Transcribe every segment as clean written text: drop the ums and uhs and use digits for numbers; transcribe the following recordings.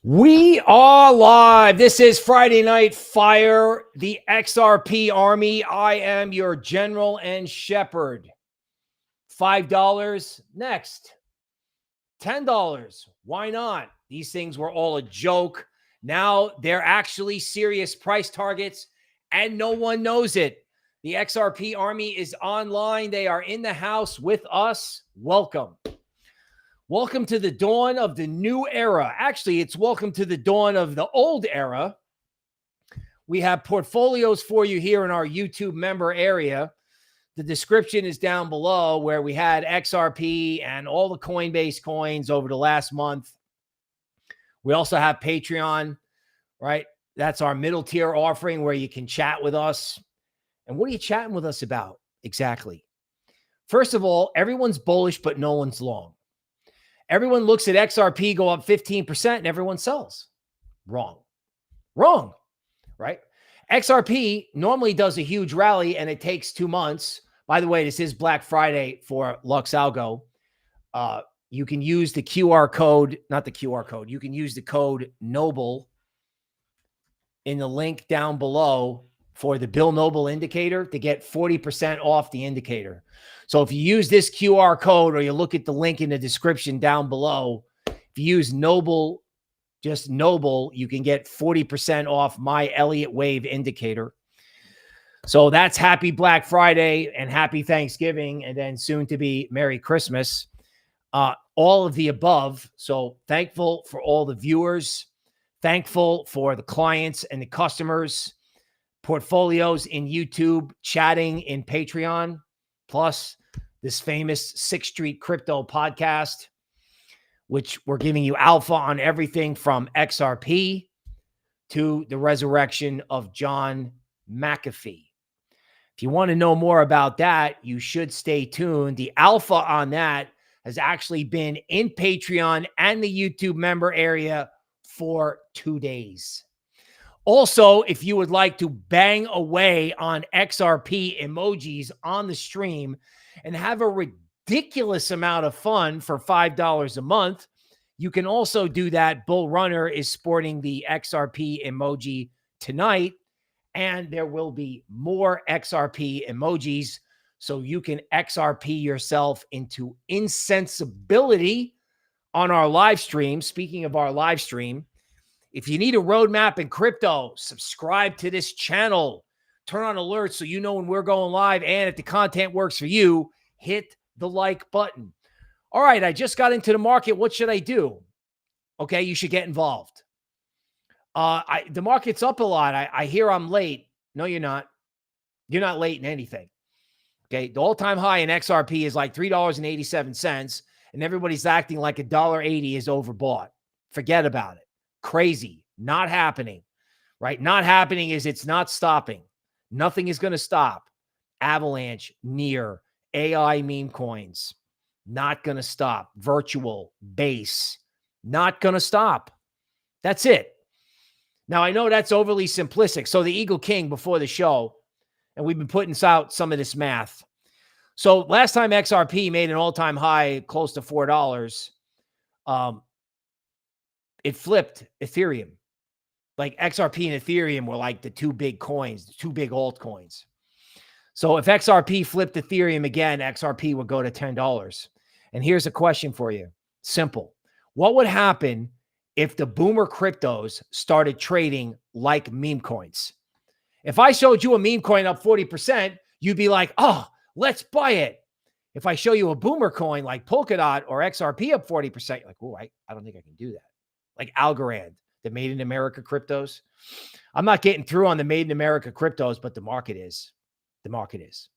We are live. This is Friday Night Fire, the XRP Army. I am your general and shepherd. $5 next. $10. Why not? These things were all a joke. Now they're actually serious price targets and no one knows it. The XRP Army is online. They are in the house with us. Welcome. Welcome to the dawn of the new era. Actually, it's welcome to the dawn of the old era. We have portfolios for you here in our YouTube member area. The description is down below where we had XRP and all the Coinbase coins over the last month. We also have Patreon, right? That's our middle tier offering where you can chat with us. And what are you chatting with us about exactly? First of all, everyone's bullish, but no one's long. Everyone looks at XRP go up 15% and everyone sells. Wrong, right? XRP normally does a huge rally and it takes 2 months. By the way, this is Black Friday for LuxAlgo. You can use the QR code, not the QR code. You can use the code NOBLE in the link down below for the Bill Noble indicator to get 40% off the indicator. So if you use this QR code or you look at the link in the description down below, if you use Noble, just Noble, you can get 40% off my Elliott Wave indicator. So that's happy Black Friday and happy Thanksgiving and then soon to be Merry Christmas. All of the above. So thankful for all the viewers, thankful for the clients and the customers, portfolios in YouTube, chatting in Patreon, plus this famous 6th Street Crypto podcast, which we're giving you alpha on everything from XRP to the resurrection of John McAfee. If you want to know more about that, you should stay tuned. The alpha on that has actually been in Patreon and the YouTube member area for 2 days. Also, if you would like to bang away on XRP emojis on the stream and have a ridiculous amount of fun for $5 a month, you can also do that. Bull Runner is sporting the XRP emoji tonight, and there will be more XRP emojis so you can XRP yourself into insensibility on our live stream. Speaking of our live stream, if you need a roadmap in crypto, subscribe to this channel. Turn on alerts so you know when we're going live. And if the content works for you, hit the like button. All right, I just got into the market. What should I do? Okay, you should get involved. The market's up a lot. I hear I'm late. No, you're not. You're not late in anything. Okay, the all-time high in XRP is like $3.87, and everybody's acting like $1.80 is overbought. Forget about it. Crazy. Not happening, right? Not happening is it's not stopping. Nothing is going to stop. Avalanche, near, AI meme coins, not going to stop. Virtual, base, not going to stop. That's it. Now, I know that's overly simplistic. So the Eagle King before the show, and we've been putting out some of this math. So last time XRP made an all-time high close to $4, it flipped Ethereum. Like XRP and Ethereum were like the two big coins, the two big altcoins. So if XRP flipped Ethereum again, XRP would go to $10. And here's a question for you. Simple. What would happen if the boomer cryptos started trading like meme coins? If I showed you a meme coin up 40%, you'd be like, oh, let's buy it. If I show you a boomer coin like Polkadot or XRP up 40%, you're like, oh, I don't think I can do that. Like Algorand, the Made in America cryptos. I'm not getting through on the Made in America cryptos, but the market is. The market is.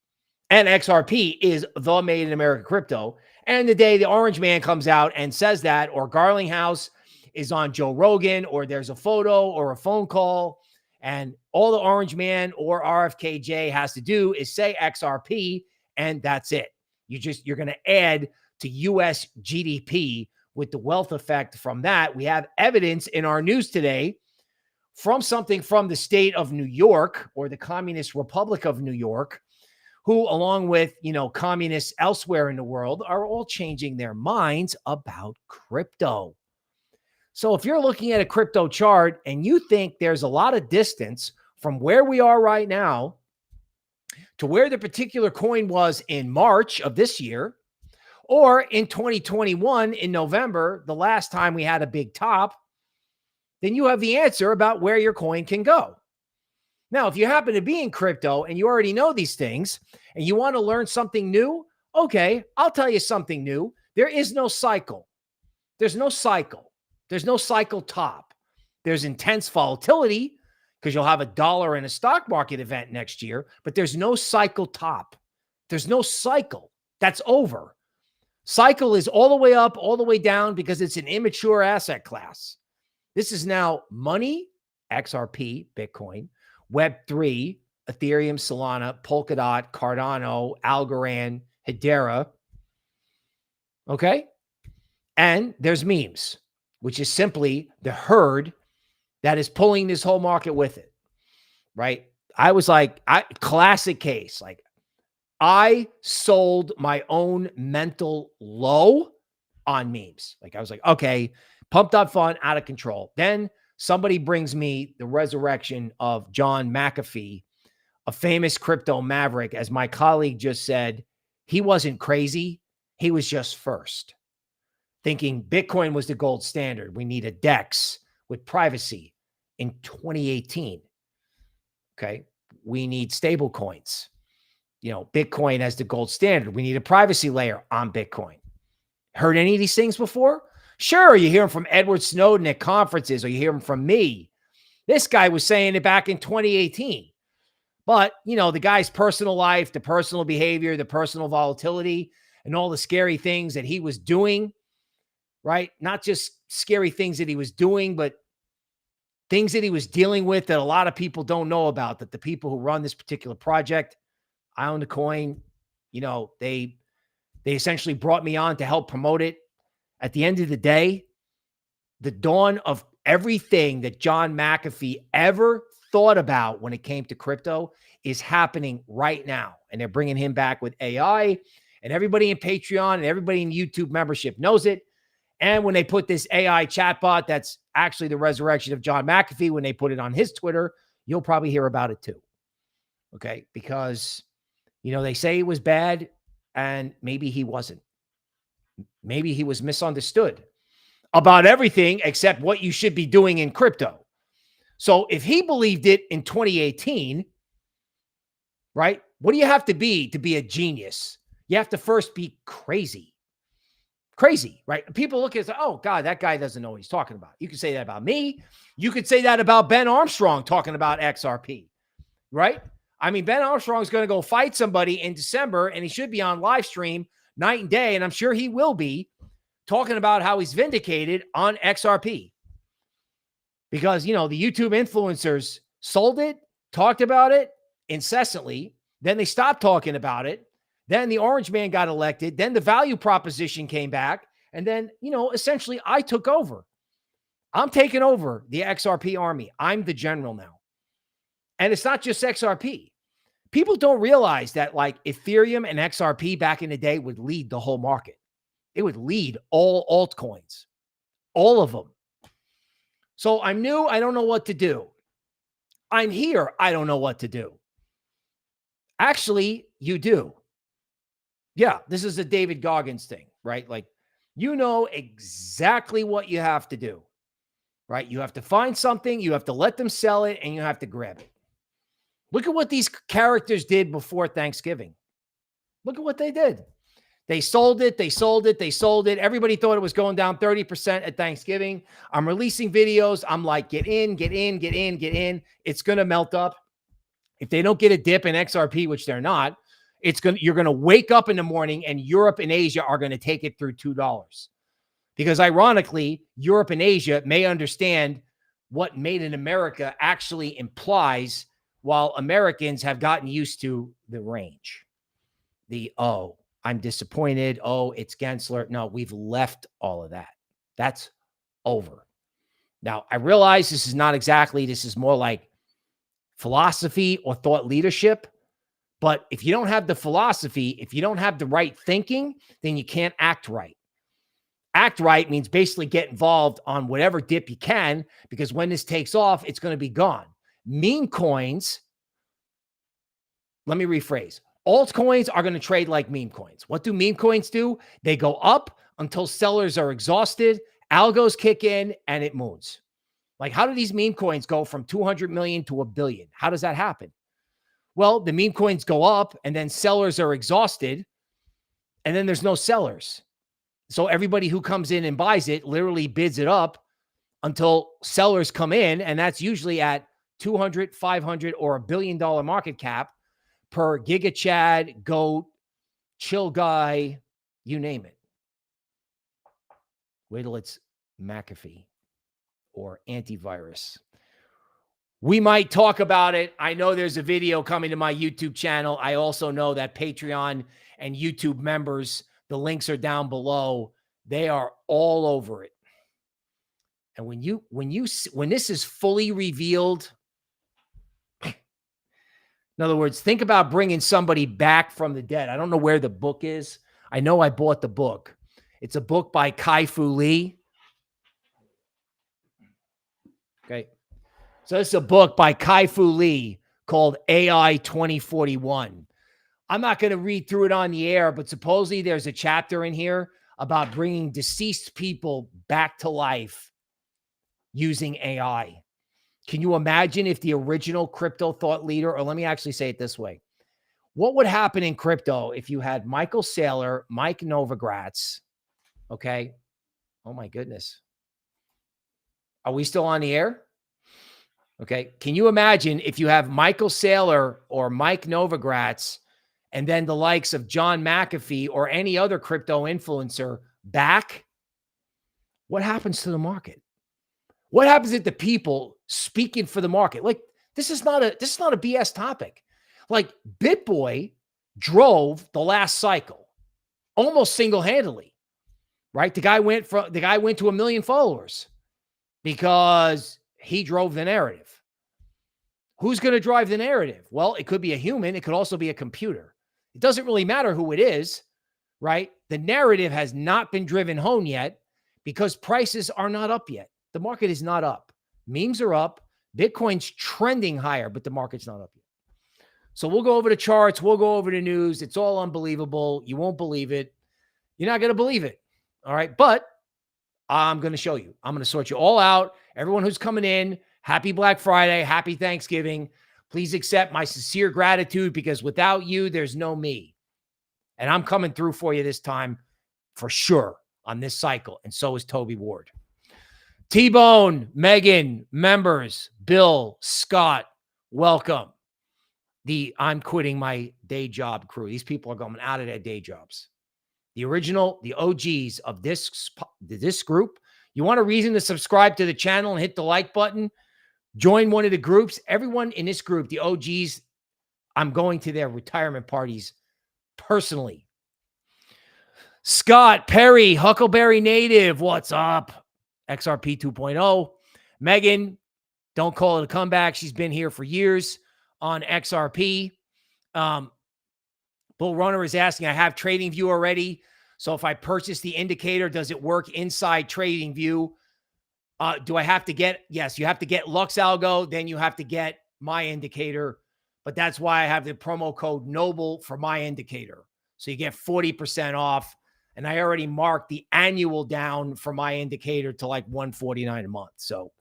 And XRP is the Made in America crypto. And the day the Orange Man comes out and says that, or Garlinghouse is on Joe Rogan, or there's a photo or a phone call, and all the Orange Man or RFKJ has to do is say XRP, and that's it. You're going to add to US GDP with the wealth effect from that. We have evidence in our news today from something from the state of New York or the Communist Republic of New York, who, along with, communists elsewhere in the world, are all changing their minds about crypto. So if you're looking at a crypto chart and you think there's a lot of distance from where we are right now to where the particular coin was in March of this year, or in 2021 in November, the last time we had a big top, then you have the answer about where your coin can go. Now, if you happen to be in crypto and you already know these things and you want to learn something new, okay, I'll tell you something new. There is no cycle. There's no cycle. There's no cycle top. There's intense volatility because you'll have a dollar in a stock market event next year, but there's no cycle top. There's no cycle. That's over. Cycle is all the way up, all the way down because it's an immature asset class. This is now money, XRP, Bitcoin, Web3, Ethereum, Solana, Polkadot, Cardano, Algorand, Hedera. Okay? And there's memes, which is simply the herd that is pulling this whole market with it, right? I was like, classic case. Like, I sold my own mental low on memes. Like, I was like, okay, pumped up fun, out of control. Then somebody brings me the resurrection of John McAfee, a famous crypto maverick. As my colleague just said, he wasn't crazy. He was just first, thinking Bitcoin was the gold standard. We need a DEX with privacy in 2018. Okay. We need stable coins. You know, Bitcoin as the gold standard. We need a privacy layer on Bitcoin. Heard any of these things before? Sure, you hear them from Edward Snowden at conferences, or you hear them from me. This guy was saying it back in 2018. But, you know, the guy's personal life, the personal behavior, the personal volatility, and all the scary things that he was doing, right? Not just scary things that he was doing, but things that he was dealing with that a lot of people don't know about, that the people who run this particular project, I own the coin, you know, they essentially brought me on to help promote it. At the end of the day, the dawn of everything that John McAfee ever thought about when it came to crypto is happening right now. And they're bringing him back with AI, and everybody in Patreon and everybody in YouTube membership knows it. And when they put this AI chatbot, that's actually the resurrection of John McAfee, when they put it on his Twitter, you'll probably hear about it too. Okay. Because, you know, they say it was bad, and maybe he wasn't. Maybe he was misunderstood about everything except what you should be doing in crypto. So if he believed it in 2018, right? What do you have to be a genius? You have to first be crazy. Crazy, right? People look at it, oh God, that guy doesn't know what he's talking about. You can say that about me. You could say that about Ben Armstrong talking about XRP, right? I mean, Ben Armstrong's going to go fight somebody in December, and he should be on live stream night and day, and I'm sure he will be talking about how he's vindicated on XRP. Because, you know, the YouTube influencers sold it, talked about it incessantly. Then they stopped talking about it. Then the orange man got elected. Then the value proposition came back. And then, you know, essentially I took over. I'm taking over the XRP army. I'm the general now. And it's not just XRP. People don't realize that, like, Ethereum and XRP back in the day would lead the whole market. It would lead all altcoins, all of them. So I'm new. I don't know what to do. I'm here. I don't know what to do. Actually, you do. Yeah, this is a David Goggins thing, right? Like, you know exactly what you have to do, right? You have to find something, you have to let them sell it, and you have to grab it. Look at what these characters did before Thanksgiving. Look at what they did. They sold it. They sold it. They sold it. Everybody thought it was going down 30% at Thanksgiving. I'm releasing videos. I'm like, get in, get in, get in, get in. It's going to melt up. If they don't get a dip in XRP, which they're not, you're going to wake up in the morning and Europe and Asia are going to take it through $2. Because ironically, Europe and Asia may understand what Made in America actually implies, while Americans have gotten used to the range. Oh, I'm disappointed. Oh, it's Gensler. No, we've left all of that. That's over. Now, I realize this is more like philosophy or thought leadership. But if you don't have the philosophy, if you don't have the right thinking, then you can't act right. act right means basically get involved on whatever dip you can, because when this takes off, it's going to be gone. Meme coins, let me rephrase. Altcoins are going to trade like meme coins. What do meme coins do? They go up until sellers are exhausted, algos kick in, and it moons. Like, how do these meme coins go from 200 million to $1 billion? How does that happen? Well, the meme coins go up, and then sellers are exhausted, and then there's no sellers. So everybody who comes in and buys it literally bids it up until sellers come in, and that's usually at 200, 500, or $1 billion market cap per Giga Chad, Goat, Chill Guy, you name it. Wait till it's McAfee or antivirus. We might talk about it. I know there's a video coming to my YouTube channel. I also know that Patreon and YouTube members, the links are down below. They are all over it. And when this is fully revealed, in other words, think about bringing somebody back from the dead. I don't know where the book is. I know I bought the book. It's a book by Kai-Fu Lee. Okay. So it's a book by Kai-Fu Lee called AI 2041. I'm not going to read through it on the air, but supposedly there's a chapter in here about bringing deceased people back to life using AI. Can you imagine if the original crypto thought leader, or let me actually say it this way. What would happen in crypto if you had Michael Saylor, Mike Novogratz? Okay. Oh my goodness. Are we still on the air? Okay. Can you imagine if you have Michael Saylor or Mike Novogratz and then the likes of John McAfee or any other crypto influencer back? What happens to the market? What happens if the people speaking for the market? Like, this is not a BS topic. Like, BitBoy drove the last cycle almost single-handedly, right? The guy went to 1 million followers because he drove the narrative. Who's going to drive the narrative? Well, it could be a human. It could also be a computer. It doesn't really matter who it is, right? The narrative has not been driven home yet because prices are not up yet. The market is not up. Memes are up. Bitcoin's trending higher, but the market's not up yet. So we'll go over the charts. We'll go over the news. It's all unbelievable. You won't believe it. You're not going to believe it. All right. But I'm going to show you. I'm going to sort you all out. Everyone who's coming in, happy Black Friday. Happy Thanksgiving. Please accept my sincere gratitude because without you, there's no me. And I'm coming through for you this time for sure on this cycle. And so is Toby Ward. T-Bone, Megan, members, Bill, Scott, welcome. The I'm quitting my day job crew. These people are going out of their day jobs. The original, the OGs of this group. You want a reason to subscribe to the channel and hit the like button? Join one of the groups. Everyone in this group, the OGs, I'm going to their retirement parties personally. Scott, Perry, Huckleberry Native, what's up? XRP 2.0. Megan, don't call it a comeback. She's been here for years on XRP. Bull Runner is asking, I have TradingView already. So if I purchase the indicator, does it work inside TradingView? Do I have to get, yes, you have to get LuxAlgo, then you have to get my indicator. But that's why I have the promo code NOBLE for my indicator. So you get 40% off. And I already marked the annual down for my indicator to like $149 a month. So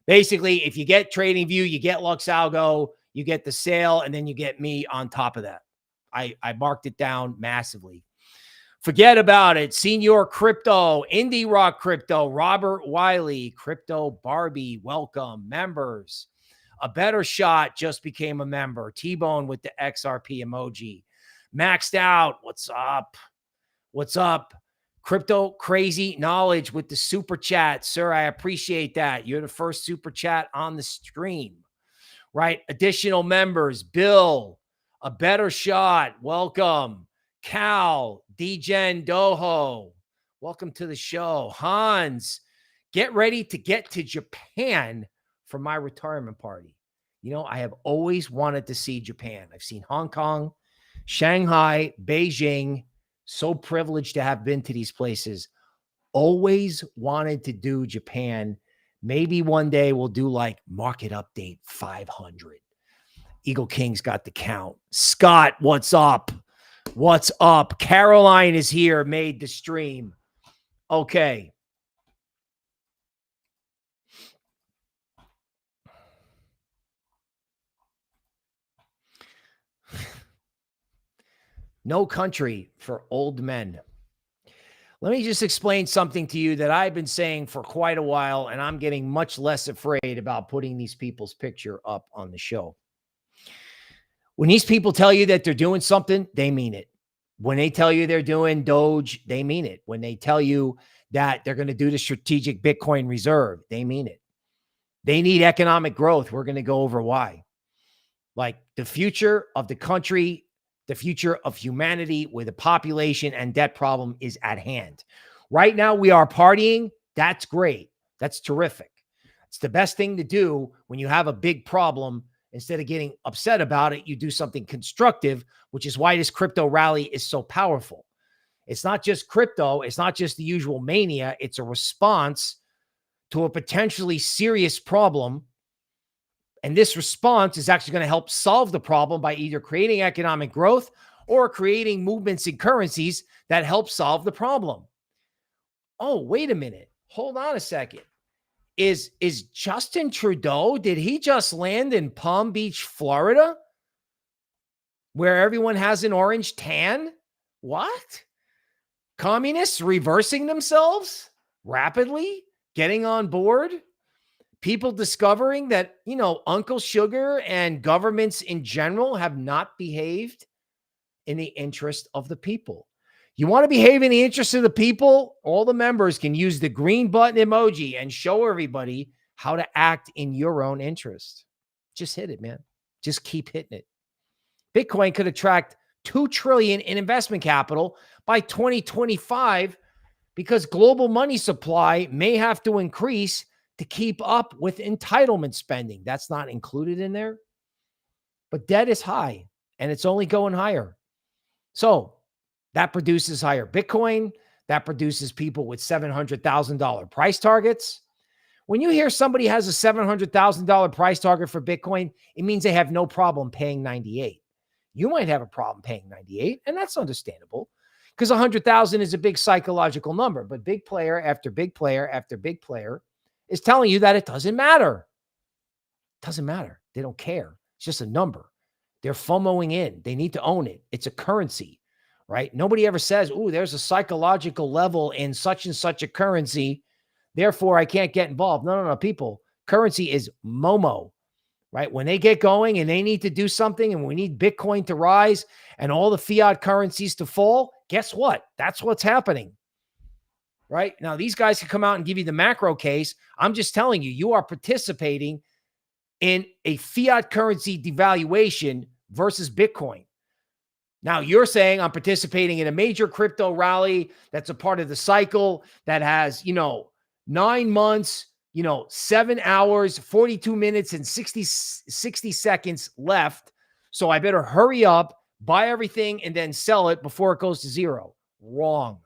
basically, if you get TradingView, you get LuxAlgo, you get the sale, and then you get me on top of that. I marked it down massively. Forget about it. Senior Crypto, Indie Rock Crypto, Robert Wiley, Crypto Barbie, welcome. Members. A Better Shot just became a member. T-Bone with the XRP emoji. Maxed Out, what's up? What's up? Crypto Crazy Knowledge with the super chat. Sir, I appreciate that. You're the first super chat on the stream, right? Additional members, Bill, A Better Shot, welcome. Cal, Degen Doho, welcome to the show. Hans, get ready to get to Japan for my retirement party. You know, I have always wanted to see Japan. I've seen Hong Kong, Shanghai, Beijing. So privileged to have been to these places. always wanted to do Japan. Maybe one day we'll do like market update 500. Eagle King's got the count. Scott, what's up? What's up? Caroline is here, made the stream. Okay. No country for old men. Let me just explain something to you that I've been saying for quite a while, and I'm getting much less afraid about putting these people's picture up on the show. When these people tell you that they're doing something, they mean it. When they tell you they're doing Doge, they mean it. When they tell you that they're going to do the strategic Bitcoin reserve, they mean it. They need economic growth. We're going to go over why. Like the future of the country, the future of humanity with a population and debt problem is at hand. Right now, we are partying. That's great. That's terrific. It's the best thing to do when you have a big problem. Instead of getting upset about it, you do something constructive, which is why this crypto rally is so powerful. It's not just crypto. It's not just the usual mania. It's a response to a potentially serious problem. And this response is actually going to help solve the problem by either creating economic growth or creating movements in currencies that help solve the problem. Oh, wait a minute. Hold on a second. Is Justin Trudeau, did he just land in Palm Beach, Florida, where everyone has an orange tan? What? Communists reversing themselves rapidly, getting on board? People discovering that, you know, Uncle Sugar and governments in general have not behaved in the interest of the people. You want to behave in the interest of the people? All the members can use the green button emoji and show everybody how to act in your own interest. Just hit it, man. Just keep hitting it. Bitcoin could attract $2 trillion in investment capital by 2025 because global money supply may have to increase to keep up with entitlement spending. That's not included in there. But debt is high and it's only going higher. So that produces higher Bitcoin. That produces people with $700,000 price targets. When you hear somebody has a $700,000 price target for Bitcoin, it means they have no problem paying 98. You might have a problem paying 98, and that's understandable because 100,000 is a big psychological number. But big player after big player after big player is telling you that it doesn't matter. It doesn't matter. They don't care. It's just a number. They're FOMOing in. They need to own it. It's a currency, right? Nobody ever says, "Ooh, there's a psychological level in such and such a currency. Therefore, I can't get involved." No. People, currency is Momo, right? When they get going and they need to do something and we need Bitcoin to rise and all the fiat currencies to fall, guess what? That's what's happening. Right now, these guys can come out and give you the macro case. I'm just telling you, you are participating in a fiat currency devaluation versus Bitcoin. Now you're saying I'm participating in a major crypto rally. That's a part of the cycle that has, 9 months, 7 hours, 42 minutes and 60 seconds left. So I better hurry up, buy everything and then sell it before it goes to zero. Wrong.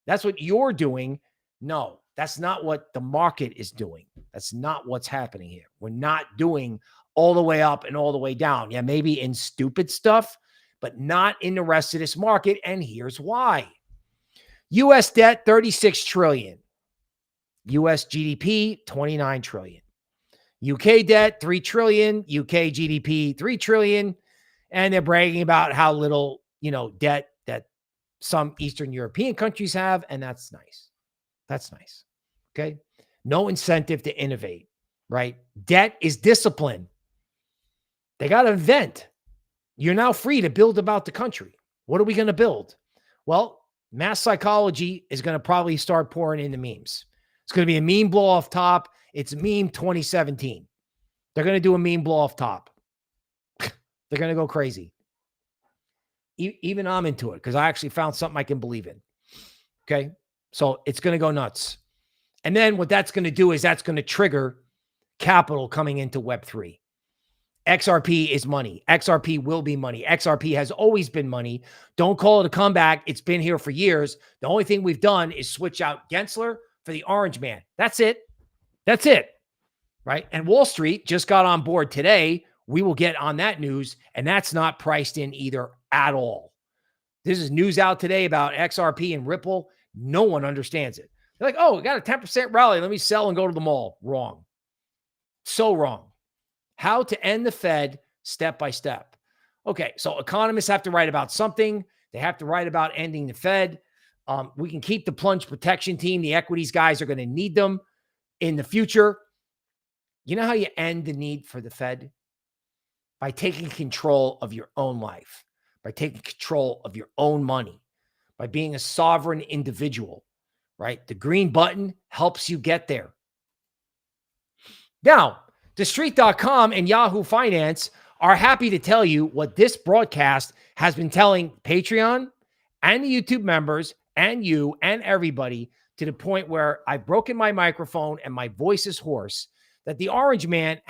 That's what you're doing. No, that's not what the market is doing. That's not what's happening here. We're not doing all the way up and all the way down. Yeah, maybe in stupid stuff, but not in the rest of this market. And here's why. US debt, 36 trillion. US GDP, 29 trillion. UK debt, 3 trillion. UK GDP, 3 trillion. And they're bragging about how little, debt that some Eastern European countries have, and that's nice. That's nice. Okay. No incentive to innovate, right? Debt is discipline. They got to invent. You're now free to build about the country. What are we going to build? Well, mass psychology is going to probably start pouring in the memes. It's going to be a meme blow off top. It's meme 2017. They're going to do a meme blow off top. They're going to go crazy. Even I'm into it because I actually found something I can believe in. Okay. So it's going to go nuts. And then what that's going to do is that's going to trigger capital coming into Web3. XRP is money. XRP will be money. XRP has always been money. Don't call it a comeback. It's been here for years. The only thing we've done is switch out Gensler for the orange man. That's it. That's it. Right? And Wall Street just got on board today. We will get on that news, and that's not priced in either at all. This is news out today about XRP and Ripple. No one understands it. They're like, oh, we got a 10% rally. Let me sell and go to the mall. Wrong. So wrong. How to end the Fed step by step. Okay, so economists have to write about something. They have to write about ending the Fed. We can keep the plunge protection team. The equities guys are going to need them in the future. You know how you end the need for the Fed? By taking control of your own life, by taking control of your own money, by being a sovereign individual, right? The green button helps you get there. Now, TheStreet.com and Yahoo Finance are happy to tell you what this broadcast has been telling Patreon and the YouTube members and you and everybody, to the point where I've broken my microphone and my voice is hoarse, that the orange man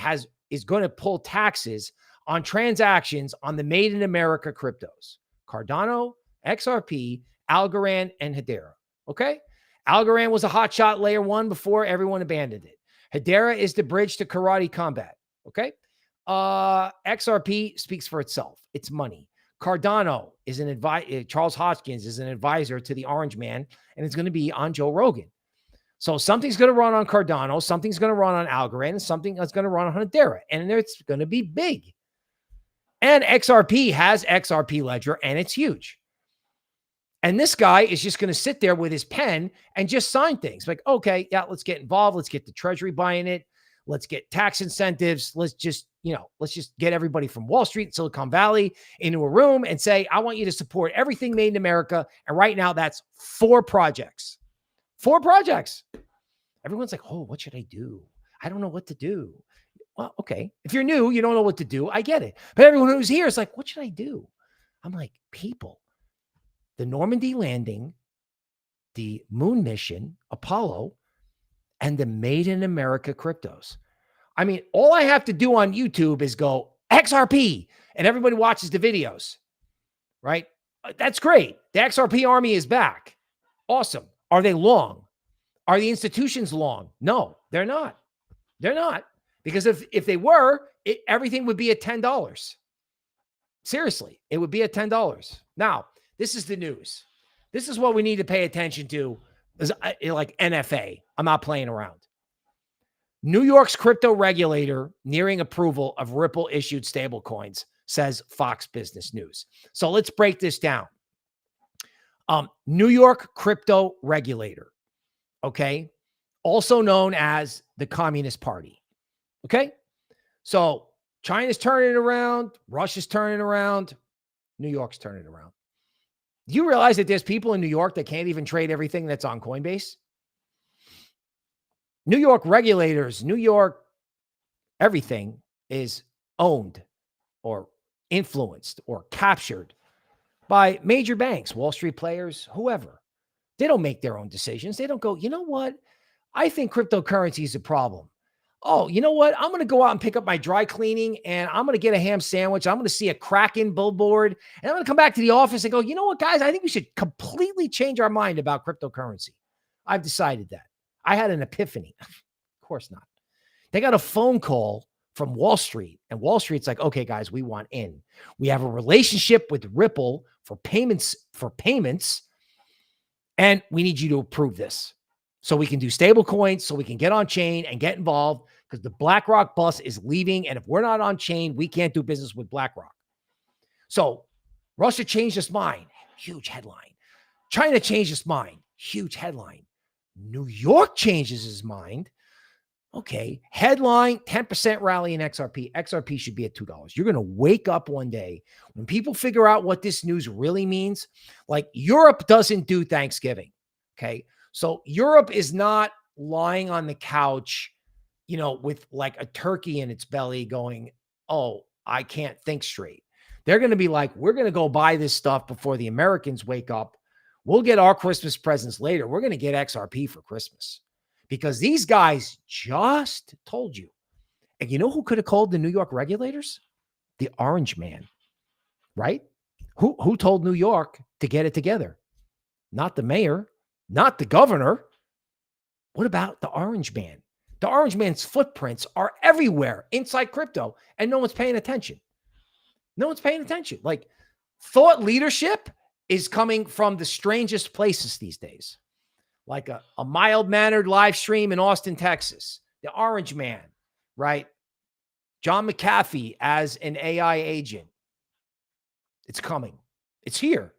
is going to pull taxes on transactions on the Made in America cryptos: Cardano, XRP, Algorand, and Hedera. Okay? Algorand was a hotshot layer 1 before everyone abandoned it. Hedera is the bridge to karate combat. Okay? XRP speaks for itself. It's money. Cardano is an advisor. Charles Hoskinson is an advisor to the orange man, and it's going to be on Joe Rogan. So something's going to run on Cardano, something's going to run on Algorand, and something that's going to run on Hedera, and it's going to be big. And XRP has XRP Ledger, and it's huge. And this guy is just going to sit there with his pen and just sign things. Like, okay, yeah, let's get involved. Let's get the Treasury buying it. Let's get tax incentives. Let's just get everybody from Wall Street and Silicon Valley into a room and say, I want you to support everything made in America. And right now, that's 4 projects. 4 projects. Everyone's like, oh, what should I do? I don't know what to do. Well, okay. If you're new, you don't know what to do. I get it. But everyone who's here is like, what should I do? I'm like, people, the Normandy landing, the moon mission, Apollo, and the Made in America cryptos. I mean, all I have to do on YouTube is go XRP, and everybody watches the videos, right? That's great. The XRP army is back. Awesome. Are they long? Are the institutions long? No, they're not. They're not. Because if they were, everything would be at $10. Seriously, it would be at $10. Now, this is the news. This is what we need to pay attention to, like NFA. I'm not playing around. New York's crypto regulator nearing approval of Ripple-issued stablecoins, says Fox Business News. So let's break this down. New York crypto regulator, okay, also known as the Communist Party. Okay, so China's turning around, Russia's turning around, New York's turning around. Do you realize that there's people in New York that can't even trade everything that's on Coinbase? New York regulators, New York, everything is owned or influenced or captured by major banks, Wall Street players, whoever. They don't make their own decisions. They don't go, you know what? I think cryptocurrency is a problem. Oh, you know what? I'm going to go out and pick up my dry cleaning, and I'm going to get a ham sandwich. I'm going to see a Kraken billboard, and I'm going to come back to the office and go, you know what, guys? I think we should completely change our mind about cryptocurrency. I've decided that. I had an epiphany. Of course not. They got a phone call from Wall Street, and Wall Street's like, okay, guys, we want in. We have a relationship with Ripple for payments, and we need you to approve this so we can do stable coins, so we can get on chain and get involved, because the BlackRock bus is leaving, and if we're not on chain, we can't do business with BlackRock. So Russia changed its mind. Huge headline. China changed its mind. Huge headline. New York changes his mind. Okay, headline, 10% rally in XRP. XRP should be at $2. You're going to wake up one day when people figure out what this news really means. Like, Europe doesn't do Thanksgiving, okay? So Europe is not lying on the couch, you know, with like a turkey in its belly going, oh, I can't think straight. They're going to be like, we're going to go buy this stuff before the Americans wake up. We'll get our Christmas presents later. We're going to get XRP for Christmas. Because these guys just told you You know who could have called the New York regulators? The Orange Man, right? Who told New York to get it together? Not the mayor, not the governor. What about the Orange Man? The Orange Man's footprints are everywhere inside crypto, and no one's paying attention. No one's paying attention. Like, thought leadership is coming from the strangest places these days. Like a mild-mannered live stream in Austin, Texas. The Orange Man, right? John McAfee as an AI agent. It's coming. It's here.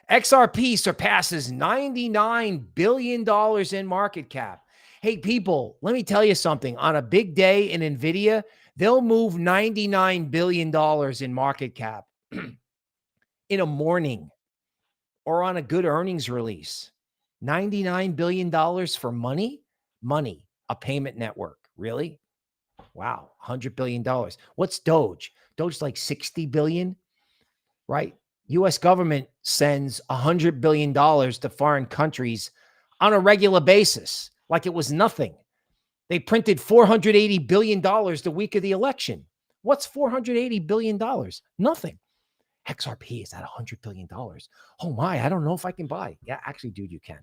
XRP surpasses $99 billion in market cap. Hey, people, let me tell you something. On a big day in NVIDIA, they'll move $99 billion in market cap in a morning or on a good earnings release. $99 billion for money? Money, a payment network. Really? Wow, $100 billion. What's Doge? Doge's like 60 billion, right? U.S. government sends $100 billion to foreign countries on a regular basis, like it was nothing. They printed $480 billion the week of the election. What's $480 billion? Nothing. XRP is at $100 billion. Oh my, I don't know if I can buy. Yeah, actually, dude, you can.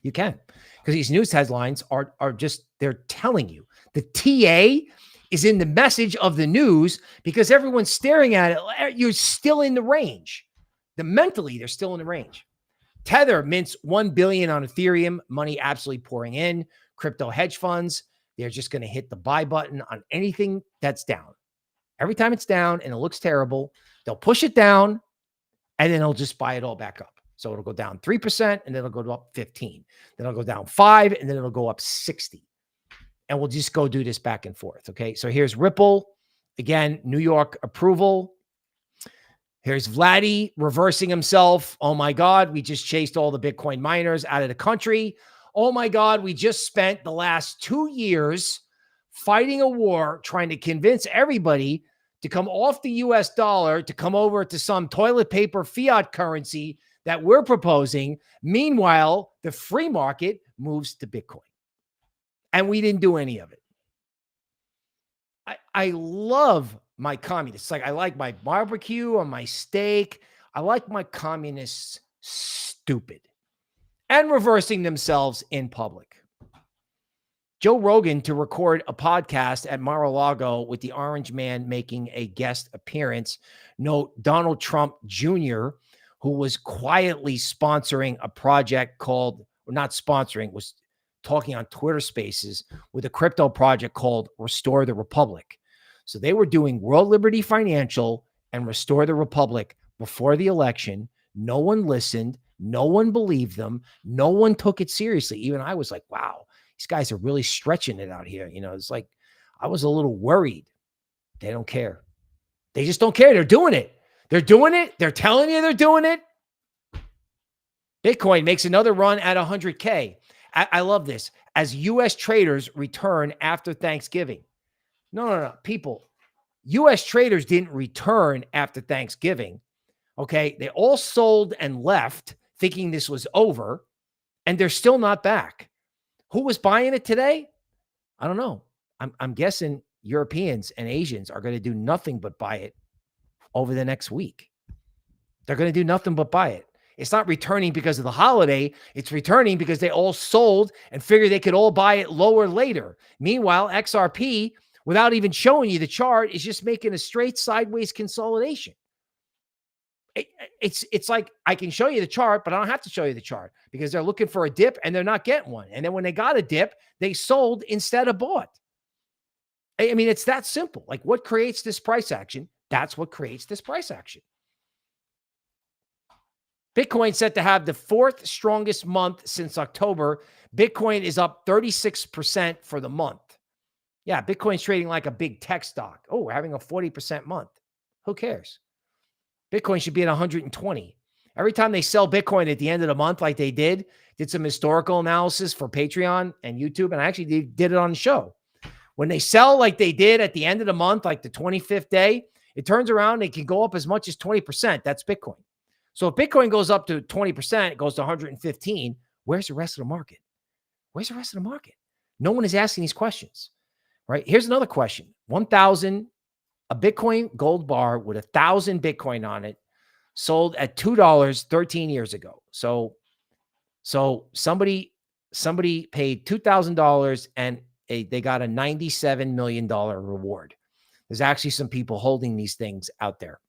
You can. Because these news headlines are just, they're telling you. The TA is in the message of the news because everyone's staring at it. You're still in the range. Mentally, they're still in the range. Tether mints $1 billion on Ethereum, money absolutely pouring in. Crypto hedge funds, they're just going to hit the buy button on anything that's down. Every time it's down and it looks terrible, they'll push it down and then they'll just buy it all back up. So it'll go down 3% and then it'll go up 15. Then it'll go down 5 and then it'll go up 60. And we'll just go do this back and forth. Okay. So here's Ripple. Again, New York approval. Here's Vladdy reversing himself. Oh my God. We just chased all the Bitcoin miners out of the country. Oh my God. We just spent the last 2 years fighting a war, trying to convince everybody to come off the US dollar, to come over to some toilet paper fiat currency that we're proposing. Meanwhile, the free market moves to Bitcoin. And we didn't do any of it. I love my communists. Like, I like my barbecue or my steak. I like my communists stupid and reversing themselves in public. Joe Rogan to record a podcast at Mar-a-Lago with the Orange Man making a guest appearance. Note Donald Trump Jr., who was quietly sponsoring a project called, or not sponsoring, was talking on Twitter Spaces with a crypto project called Restore the Republic. So they were doing World Liberty Financial and Restore the Republic before the election. No one listened. No one believed them. No one took it seriously. Even I was like, wow, these guys are really stretching it out here. You know, it's like, I was a little worried. They don't care. They just don't care. They're doing it. They're doing it. They're telling you they're doing it. Bitcoin makes another run at 100K. I love this. As U.S. traders return after Thanksgiving. No. People, U.S. traders didn't return after Thanksgiving. Okay. They all sold and left thinking this was over, and they're still not back. Who was buying it today? I don't know. I'm guessing Europeans and Asians are going to do nothing but buy it over the next week. They're going to do nothing but buy it. It's not returning because of the holiday. It's returning because they all sold and figured they could all buy it lower later. Meanwhile, XRP, without even showing you the chart, is just making a straight sideways consolidation. It's like, I can show you the chart, but I don't have to show you the chart because they're looking for a dip and they're not getting one. And then when they got a dip, they sold instead of bought. I mean, it's that simple. Like, what creates this price action? That's what creates this price action. Bitcoin set to have the 4th strongest month since October. Bitcoin is up 36% for the month. Yeah, Bitcoin's trading like a big tech stock. Oh, we're having a 40% month. Who cares? Bitcoin should be at 120. Every time they sell Bitcoin at the end of the month, like they did some historical analysis for Patreon and YouTube, and I actually did it on the show. When they sell like they did at the end of the month, like the 25th day, it turns around, it can go up as much as 20%. That's Bitcoin. So if Bitcoin goes up to 20%, it goes to 115. Where's the rest of the market? Where's the rest of the market? No one is asking these questions, right? Here's another question. 1,000, a Bitcoin gold bar with 1,000 Bitcoin on it sold at $2 13 years ago. So somebody paid $2,000 and they got a $97 million reward. There's actually some people holding these things out there.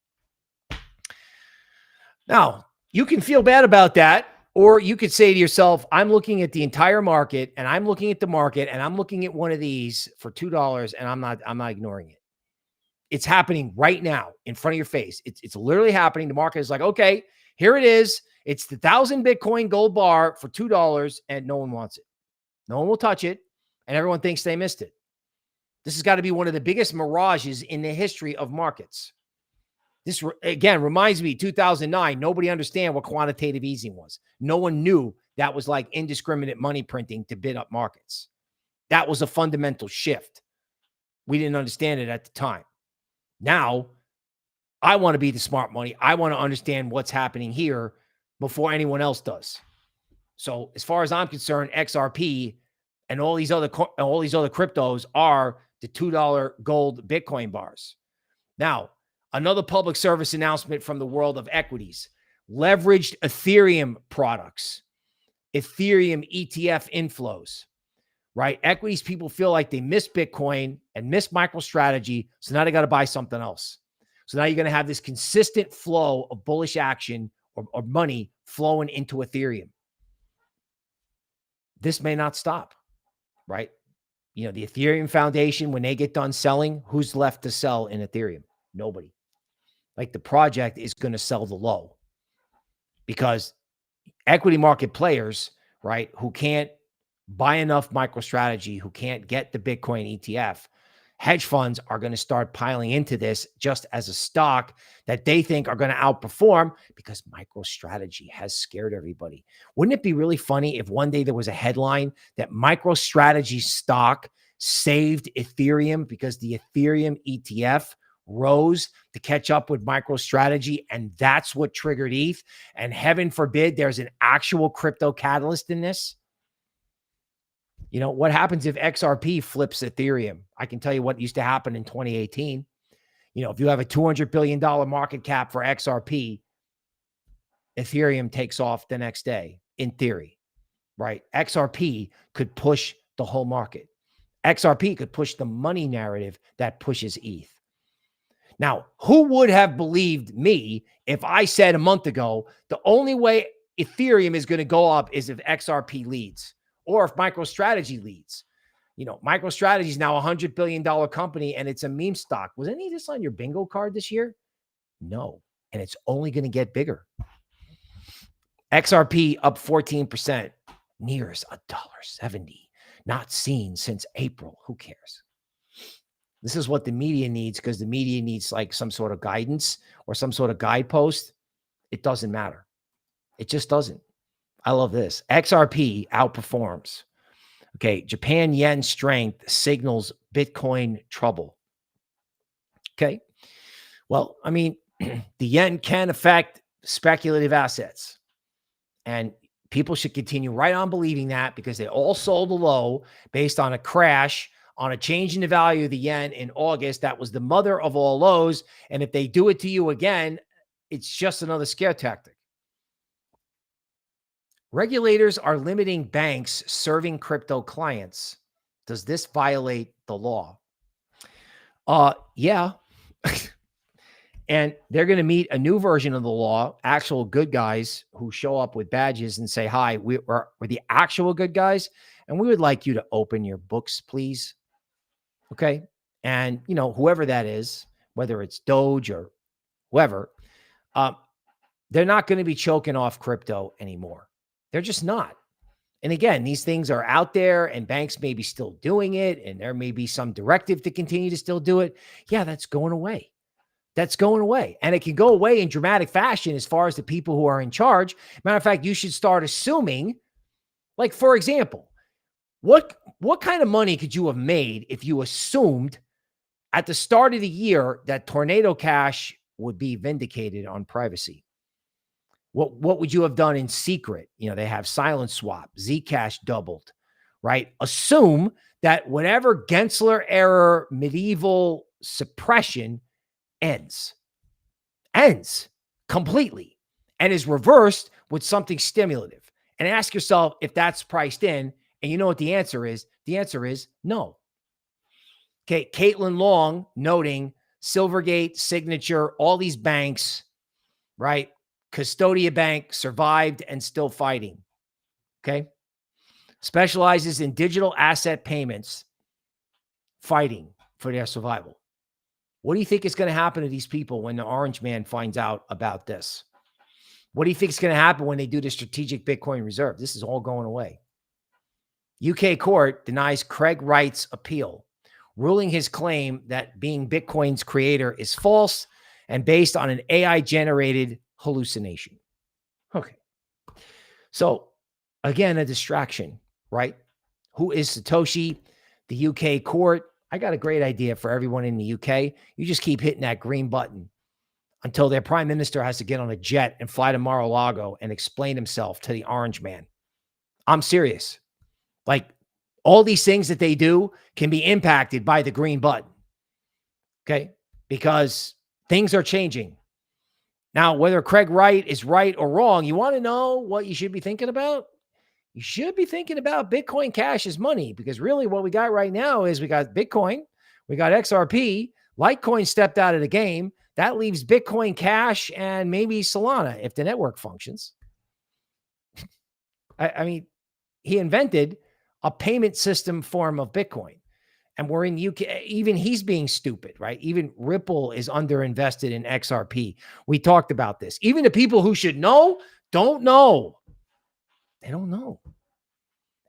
Now, you can feel bad about that, or you could say to yourself, I'm looking at the entire market, and I'm looking at the market, and I'm looking at one of these for $2, and I'm not ignoring it. It's happening right now in front of your face. It's literally happening. The market is like, okay, here it is. It's the 1,000 Bitcoin gold bar for $2, and no one wants it. No one will touch it, and everyone thinks they missed it. This has got to be one of the biggest mirages in the history of markets. This, again, reminds me, 2009, nobody understand what quantitative easing was. No one knew that was like indiscriminate money printing to bid up markets. That was a fundamental shift. We didn't understand it at the time. Now, I want to be the smart money. I want to understand what's happening here before anyone else does. So as far as I'm concerned, XRP and all these other cryptos are the $2 gold Bitcoin bars. Now, another public service announcement from the world of equities. Leveraged Ethereum products. Ethereum ETF inflows. Right? Equities people feel like they missed Bitcoin and missed MicroStrategy, so now they got to buy something else. So now you're going to have this consistent flow of bullish action or money flowing into Ethereum. This may not stop, right? You know, the Ethereum Foundation, when they get done selling, who's left to sell in Ethereum? Nobody. Like, the project is going to sell the low because equity market players, right, who can't buy enough MicroStrategy, who can't get the Bitcoin ETF, hedge funds are going to start piling into this just as a stock that they think are going to outperform because MicroStrategy has scared everybody. Wouldn't it be really funny if one day there was a headline that MicroStrategy stock saved Ethereum because the Ethereum ETF rose to catch up with MicroStrategy, and that's what triggered ETH? And heaven forbid there's an actual crypto catalyst in this. You know, what happens if XRP flips Ethereum? I can tell you what used to happen in 2018. You know, if you have a $200 billion market cap for XRP, Ethereum takes off the next day, in theory, right? XRP could push the whole market. XRP could push the money narrative that pushes ETH. Now, who would have believed me if I said a month ago, the only way Ethereum is going to go up is if XRP leads? Or if MicroStrategy leads. You know, MicroStrategy is now a $100 billion company and it's a meme stock. Was any of this on your bingo card this year? No. And it's only going to get bigger. XRP up 14%, nears $1.70. Not seen since April. Who cares? This is what the media needs, because the media needs like some sort of guidance or some sort of guidepost. It doesn't matter. It just doesn't. I love this. XRP outperforms. Okay. Japan yen strength signals Bitcoin trouble. Okay. Well, I mean, the yen can affect speculative assets, and people should continue right on believing that, because they all sold a low based on a crash, on a change in the value of the yen in August. That was the mother of all lows. And if they do it to you again, it's just another scare tactic. Regulators are limiting banks serving crypto clients. Does this violate the law? Yeah. And they're going to meet a new version of the law, actual good guys who show up with badges and say, hi, we're the actual good guys, and we would like you to open your books, please. Okay. And, you know, whoever that is, whether it's Doge or whoever, they're not going to be choking off crypto anymore. They're just not. And again, these things are out there and banks may be still doing it, and there may be some directive to continue to still do it. Yeah, that's going away. That's going away. And it can go away in dramatic fashion as far as the people who are in charge. Matter of fact, you should start assuming, like, for example, what kind of money could you have made if you assumed at the start of the year that Tornado Cash would be vindicated on privacy? What would you have done in secret? You know, they have silent swap, Zcash doubled, right? Assume that whatever Gensler era medieval suppression ends completely and is reversed with something stimulative. And ask yourself if that's priced in. And you know what the answer is? The answer is no. Okay, Caitlin Long noting Silvergate, Signature, all these banks, right? Custodia Bank survived and still fighting. Okay. Specializes in digital asset payments, fighting for their survival. What do you think is going to happen to these people when the orange man finds out about this? What do you think is going to happen when they do the strategic Bitcoin reserve? This is all going away. UK court denies Craig Wright's appeal, ruling his claim that being Bitcoin's creator is false and based on an AI-generated hallucination. Okay. So, again, a distraction, right? Who is Satoshi? The UK court. I got a great idea for everyone in the UK. You just keep hitting that green button until their prime minister has to get on a jet and fly to Mar-a-Lago and explain himself to the orange man. I'm serious. Like, all these things that they do can be impacted by the green button. Okay? Because things are changing. Now, whether Craig Wright is right or wrong, you want to know what you should be thinking about? You should be thinking about Bitcoin Cash as money, because really what we got right now is we got Bitcoin, we got XRP, Litecoin stepped out of the game. That leaves Bitcoin Cash and maybe Solana if the network functions. I mean, he invented a payment system form of Bitcoin. And we're in UK, even he's being stupid, right? Even Ripple is underinvested in XRP. We talked about this. Even the people who should know don't know. They don't know.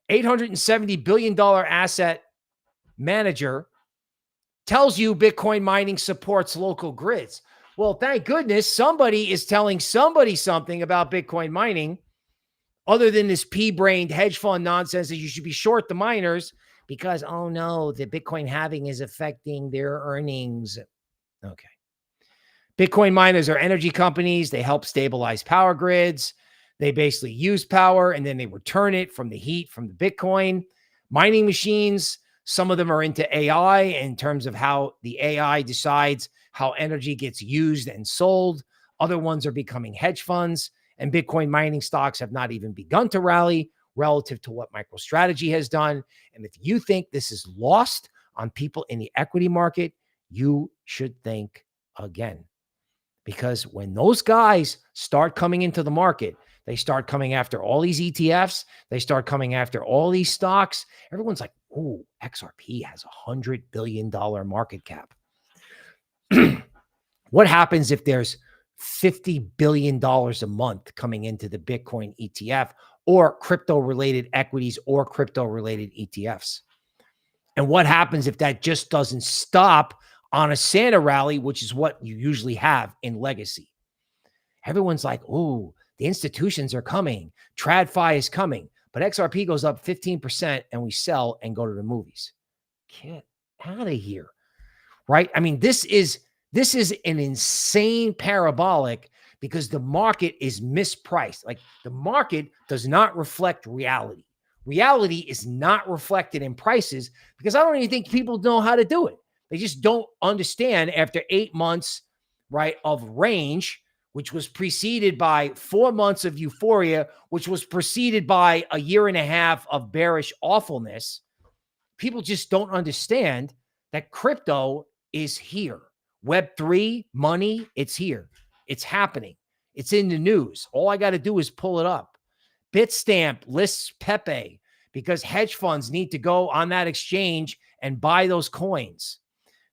$870 billion asset manager tells you Bitcoin mining supports local grids. Well, thank goodness somebody is telling somebody something about Bitcoin mining other than this pea-brained hedge fund nonsense that you should be short the miners because, oh no, the Bitcoin halving is affecting their earnings. Okay. Bitcoin miners are energy companies. They help stabilize power grids. They basically use power and then they return it from the heat from the Bitcoin. Mining machines, some of them are into AI in terms of how the AI decides how energy gets used and sold. Other ones are becoming hedge funds, and Bitcoin mining stocks have not even begun to rally relative to what MicroStrategy has done. And if you think this is lost on people in the equity market, you should think again. Because when those guys start coming into the market, they start coming after all these ETFs. They start coming after all these stocks. Everyone's like, oh, XRP has $100 billion market cap. What happens if there's $50 billion a month coming into the Bitcoin ETF or crypto-related equities or crypto-related ETFs? And what happens if that just doesn't stop on a Santa rally, which is what you usually have in legacy? Everyone's like, oh, the institutions are coming. TradFi is coming. But XRP goes up 15% and we sell and go to the movies. Get out of here, right? I mean, this is an insane parabolic because the market is mispriced. Like, the market does not reflect reality. Reality is not reflected in prices because I don't even think people know how to do it. They just don't understand after 8 months, right, of range, which was preceded by 4 months of euphoria, which was preceded by a year and a half of bearish awfulness. People just don't understand that crypto is here. Web3, money, it's here. It's happening. It's in the news. All I got to do is pull it up. Bitstamp lists Pepe because hedge funds need to go on that exchange and buy those coins.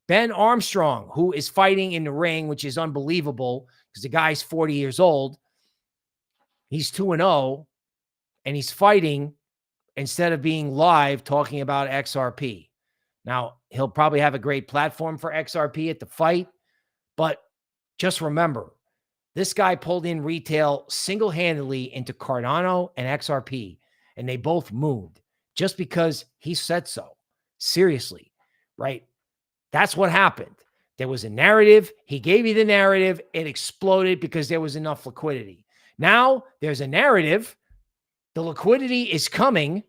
Ben Armstrong, who is fighting in the ring, which is unbelievable because the guy's 40 years old. He's 2-0, and he's fighting instead of being live talking about XRP. Now, he'll probably have a great platform for XRP at the fight, but just remember, this guy pulled in retail single-handedly into Cardano and XRP, and they both moved just because he said so. Seriously, right? That's what happened. There was a narrative. He gave you the narrative. It exploded because there was enough liquidity. Now there's a narrative. The liquidity is coming,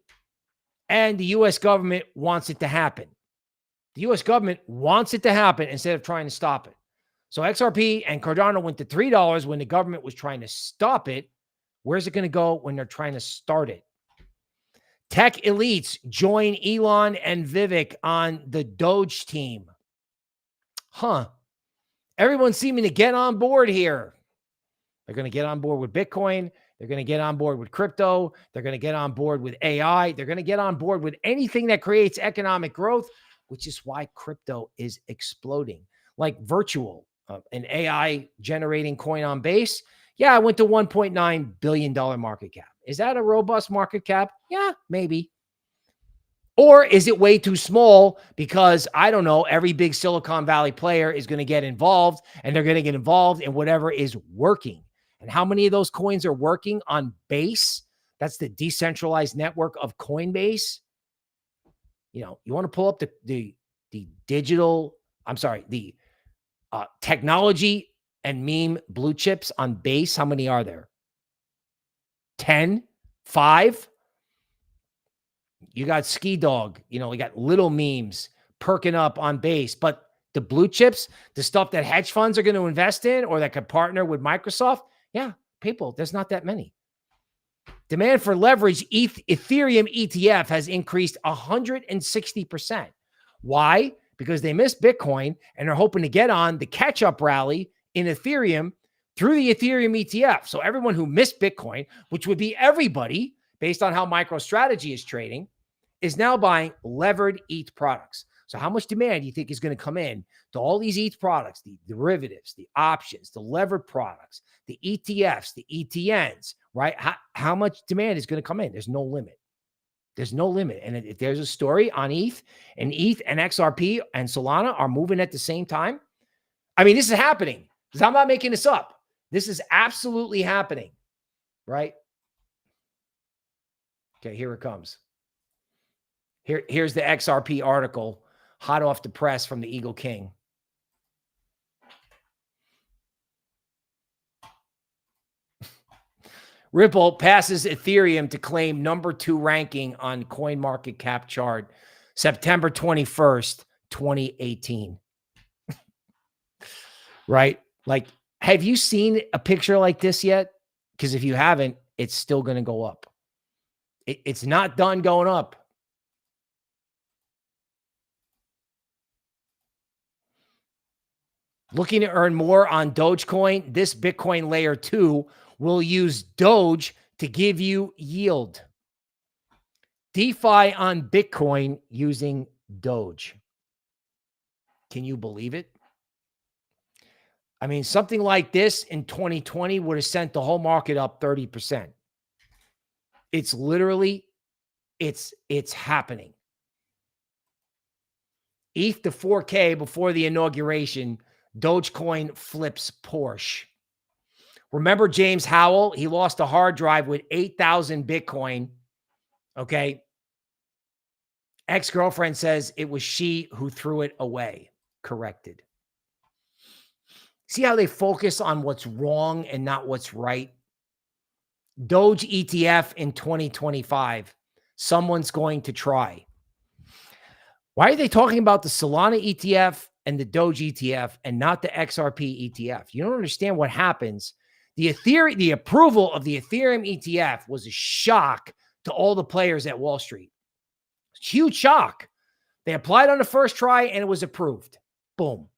And the U.S. government wants it to happen. The U.S. government wants it to happen instead of trying to stop it. So XRP and Cardano went to $3 when the government was trying to stop it. Where's it going to go when they're trying to start it? Tech elites join Elon and Vivek on the Doge team. Everyone's seeming to get on board here. They're going to get on board with Bitcoin. They're going to get on board with crypto. They're going to get on board with AI. They're going to get on board with anything that creates economic growth, which is why crypto is exploding. Like Virtual, an AI generating coin on Base. Yeah, I went to $1.9 billion market cap. Is that a robust market cap? Yeah, maybe. Or is it way too small because, I don't know, every big Silicon Valley player is going to get involved, and they're going to get involved in whatever is working. And how many of those coins are working on Base? That's the decentralized network of Coinbase. You know, you want to pull up the technology and meme blue chips on Base. How many are there? 10? 5? You got Ski Dog. You know, we got little memes perking up on Base. But the blue chips, the stuff that hedge funds are going to invest in or that could partner with Microsoft, yeah, people, there's not that many. Demand for leverage Ethereum ETF has increased 160%. Why? Because they missed Bitcoin and are hoping to get on the catch-up rally in Ethereum through the Ethereum ETF. So everyone who missed Bitcoin, which would be everybody based on how MicroStrategy is trading, is now buying levered ETH products. So how much demand do you think is going to come in to all these ETH products, the derivatives, the options, the levered products, the ETFs, the ETNs, right? How much demand is going to come in? There's no limit. There's no limit. And if there's a story on ETH and XRP and Solana are moving at the same time, I mean, this is happening. I'm not making this up. This is absolutely happening, right? Okay, here it comes. Here's the XRP article, hot off the press from the Eagle King. Ripple passes Ethereum to claim number 2 ranking on CoinMarketCap chart, September 21st, 2018. Right? Like, have you seen a picture like this yet? Because if you haven't, it's still going to go up. It's not done going up. Looking to earn more on Dogecoin, this Bitcoin layer 2 will use Doge to give you yield. DeFi on Bitcoin using Doge. Can you believe it? I mean, something like this in 2020 would have sent the whole market up 30%. It's literally, it's happening. ETH to 4K before the inauguration, Dogecoin flips Porsche. Remember James Howell? He lost a hard drive with 8,000 Bitcoin. Okay. Ex-girlfriend says it was she who threw it away. Corrected. See how they focus on what's wrong and not what's right? Doge ETF in 2025. Someone's going to try. Why are they talking about the Solana ETF and the Doge ETF and not the XRP ETF? You don't understand what happens. The approval of the Ethereum ETF was a shock to all the players at Wall Street. Huge shock. They applied on the first try and it was approved. Boom.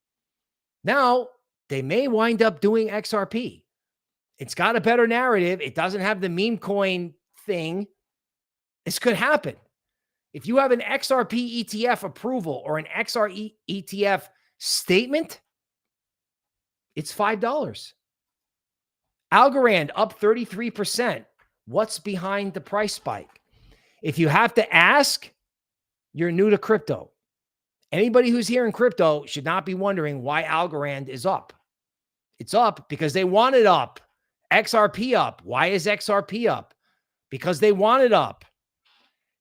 Now they may wind up doing XRP. It's got a better narrative. It doesn't have the meme coin thing. This could happen. If you have an XRP ETF approval or an XRP ETF statement, it's $5. Algorand up 33%. What's behind the price spike? If you have to ask, you're new to crypto. Anybody who's here in crypto should not be wondering why Algorand is up. It's up because they want it up. XRP up. Why is XRP up? Because they want it up.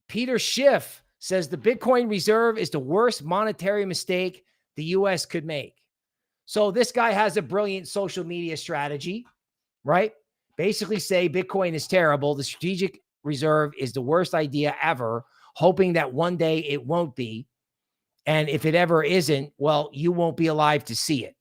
Peter Schiff says the Bitcoin reserve is the worst monetary mistake the U.S. could make. So this guy has a brilliant social media strategy, right? Basically say Bitcoin is terrible. The strategic reserve is the worst idea ever. hoping that one day it won't be. And if it ever isn't, well, you won't be alive to see it,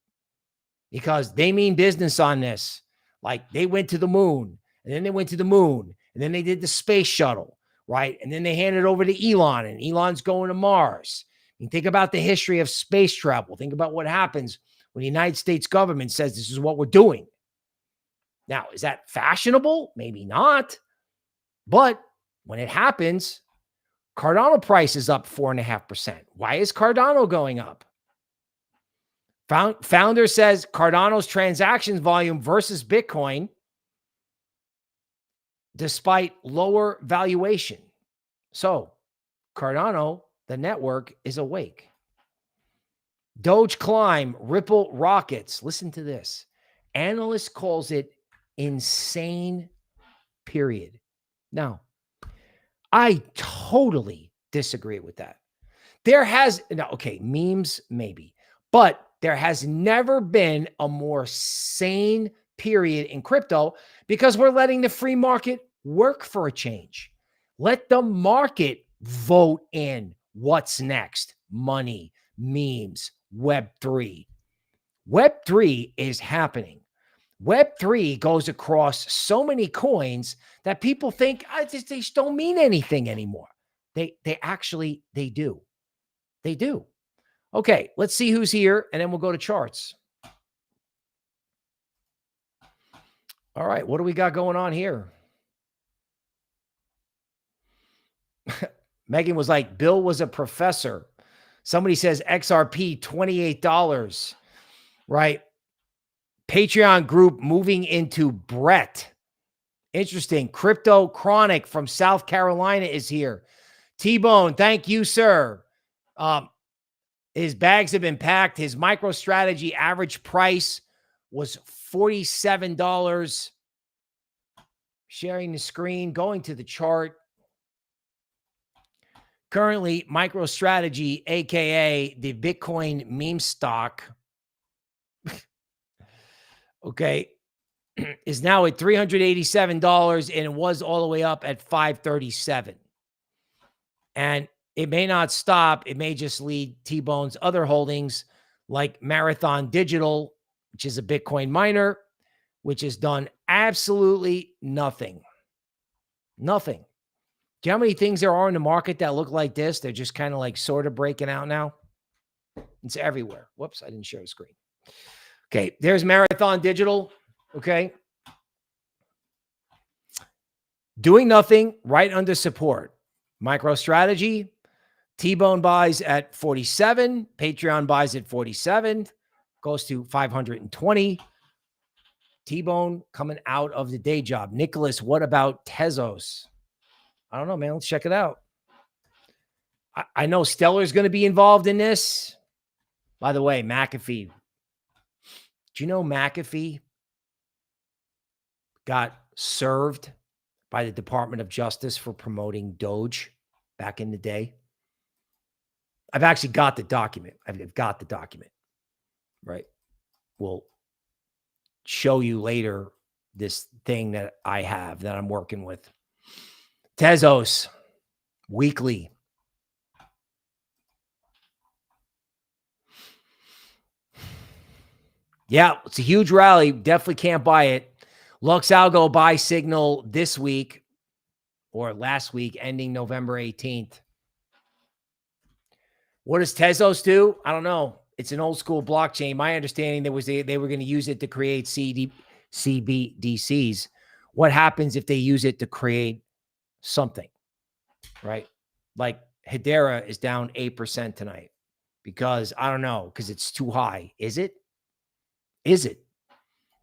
because they mean business on this. Like, they went to the moon, and then they went to the moon, and then they did the space shuttle, right? And then they handed it over to Elon, and Elon's going to Mars. And think about the history of space travel. Think about what happens when the United States government says this is what we're doing. Now, is that fashionable? Maybe not. But when it happens, Cardano price is up 4.5%. Why is Cardano going up? Founder says Cardano's transactions volume versus Bitcoin, despite lower valuation. So Cardano, the network, is awake. Doge climb, Ripple rockets. Listen to this. Analyst calls it insane, period. Now, I totally disagree with that. Memes maybe, but there has never been a more sane period in crypto, because we're letting the free market work for a change. Let the market vote in what's next. Money, memes, Web3. Web3 is happening. Web3 goes across so many coins that people think they just don't mean anything anymore. They do. They do. Okay, let's see who's here, and then we'll go to charts. All right, what do we got going on here? Megan was like, Bill was a professor. Somebody says XRP, $28, right? Patreon group moving into Brett. Interesting. Crypto Chronic from South Carolina is here. T-Bone, thank you, sir. His bags have been packed. His MicroStrategy average price was $47. Sharing the screen, going to the chart. Currently, MicroStrategy, aka the Bitcoin meme stock, okay, is now at $387, and it was all the way up at $537. And it may not stop. It may just lead T-Bone's other holdings like Marathon Digital, which is a Bitcoin miner, which has done absolutely nothing. Nothing. Do you know how many things there are in the market that look like this? They're just kind of like sort of breaking out now. It's everywhere. Whoops, I didn't share the screen. Okay, there's Marathon Digital. Okay. Doing nothing, right under support. MicroStrategy, T-Bone buys at 47. Patreon buys at 47. Goes to 520. T-Bone coming out of the day job. Nicholas, what about Tezos? I don't know, man. Let's check it out. I know Stellar's going to be involved in this. By the way, McAfee. Do you know McAfee got served by the Department of Justice for promoting Doge back in the day? I've actually got the document. I've got the document, right? We'll show you later this thing that I have that I'm working with. Tezos, weekly. Yeah, it's a huge rally. Definitely can't buy it. LuxAlgo buy signal this week or last week, ending November 18th. What does Tezos do? I don't know. It's an old school blockchain. My understanding there was they were going to use it to create CBDCs. What happens if they use it to create something, right? Like Hedera is down 8% tonight because I don't know, because it's too high. Is it? Is it?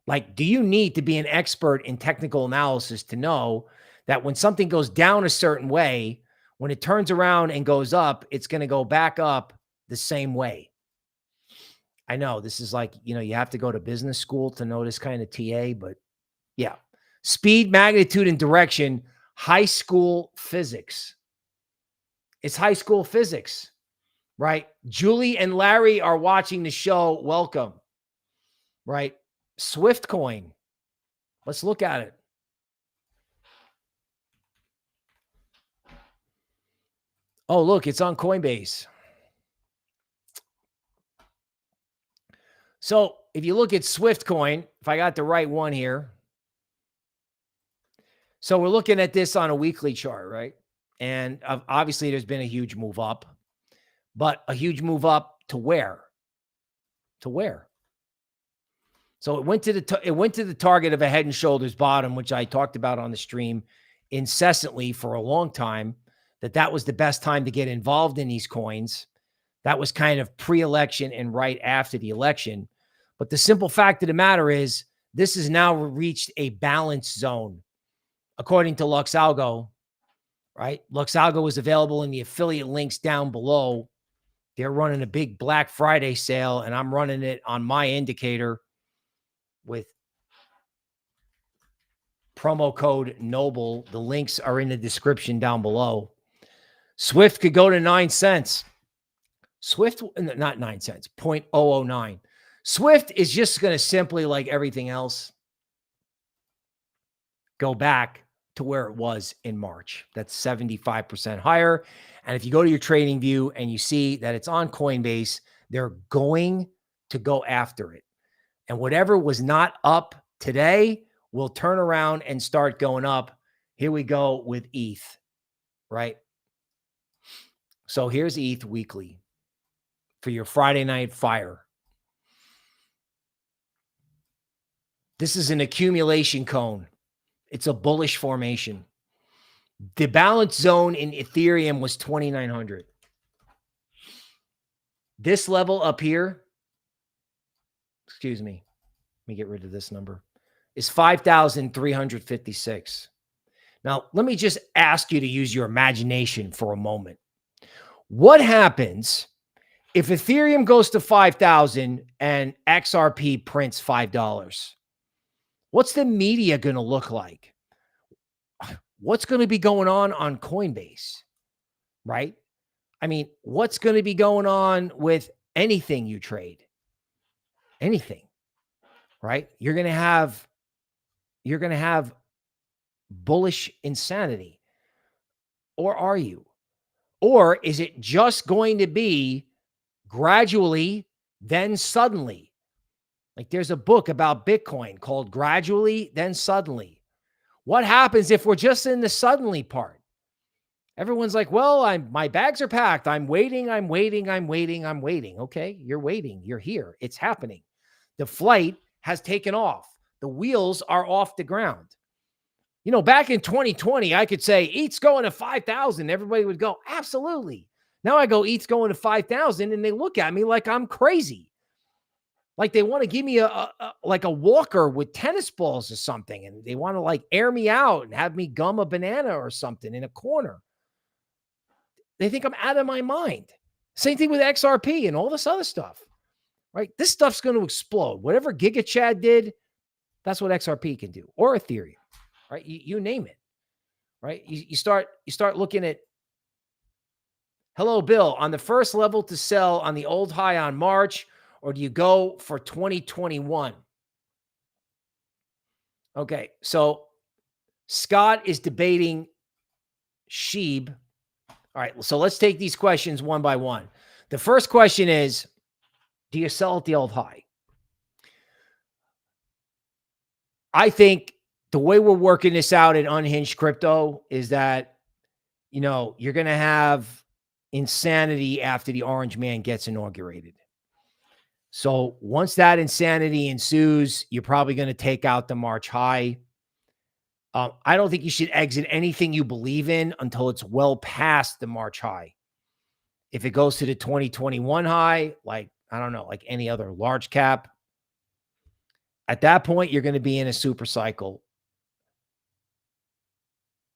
Like, do you need to be an expert in technical analysis to know that when something goes down a certain way, when it turns around and goes up, it's going to go back up the same way? I know this is like, you have to go to business school to know this kind of TA, but yeah. Speed, magnitude, and direction, high school physics. It's high school physics, right? Julie and Larry are watching the show. Welcome, right? SwiftCoin. Let's look at it. Oh, look, it's on Coinbase. So if you look at SwiftCoin, if I got the right one here. So we're looking at this on a weekly chart, right? And obviously there's been a huge move up, but a huge move up to where? To where? So it went to the target of a head and shoulders bottom, which I talked about on the stream incessantly for a long time, that was the best time to get involved in these coins. That was kind of pre-election and right after the election. But the simple fact of the matter is this has now reached a balance zone, according to LuxAlgo, right? LuxAlgo is available in the affiliate links down below. They're running a big Black Friday sale, and I'm running it on my indicator with promo code NOBLE. The links are in the description down below. Swift could go to 9 cents. Swift, not 9 cents, 0.009. Swift is just going to simply, like everything else, go back to where it was in March. That's 75% higher. And if you go to your trading view and you see that it's on Coinbase, they're going to go after it. And whatever was not up today will turn around and start going up. Here we go with ETH, right? So here's ETH weekly for your Friday night fire. This is an accumulation cone. It's a bullish formation. The balance zone in Ethereum was 2,900. This level up here, excuse me, let me get rid of this number, is 5,356. Now, let me just ask you to use your imagination for a moment. What happens if Ethereum goes to 5,000 and XRP prints $5? What's the media going to look like? What's going to be going on Coinbase, right? I mean, what's going to be going on with anything you trade? Anything, right? You're going to have bullish insanity. Or are you? Or is it just going to be gradually, then suddenly? Like there's a book about Bitcoin called Gradually, Then Suddenly. What happens if we're just in the suddenly part? Everyone's like, well, my bags are packed. I'm waiting. Okay, you're waiting. You're here. It's happening. The flight has taken off. The wheels are off the ground. You know, back in 2020, I could say ETH's going to 5,000. Everybody would go, absolutely. Now I go, ETH's going to 5,000, and they look at me like I'm crazy. Like they want to give me a walker with tennis balls or something, and they want to like air me out and have me gum a banana or something in a corner. They think I'm out of my mind. Same thing with XRP and all this other stuff, right? This stuff's going to explode. Whatever Giga Chad did, that's what XRP can do, or Ethereum, right? You name it, right? You start looking at, hello, Bill, on the first level to sell on the old high on March, or do you go for 2021? Okay, so Scott is debating SHIB. All right, so let's take these questions one by one. The first question is, do you sell at the old high? I think the way we're working this out at Unhinged Crypto is that, you know, you're going to have insanity after the Orange Man gets inaugurated. So once that insanity ensues, you're probably going to take out the March high. I don't think you should exit anything you believe in until it's well past the March high. If it goes to the 2021 high, like, I don't know, like any other large cap, at that point, you're going to be in a super cycle.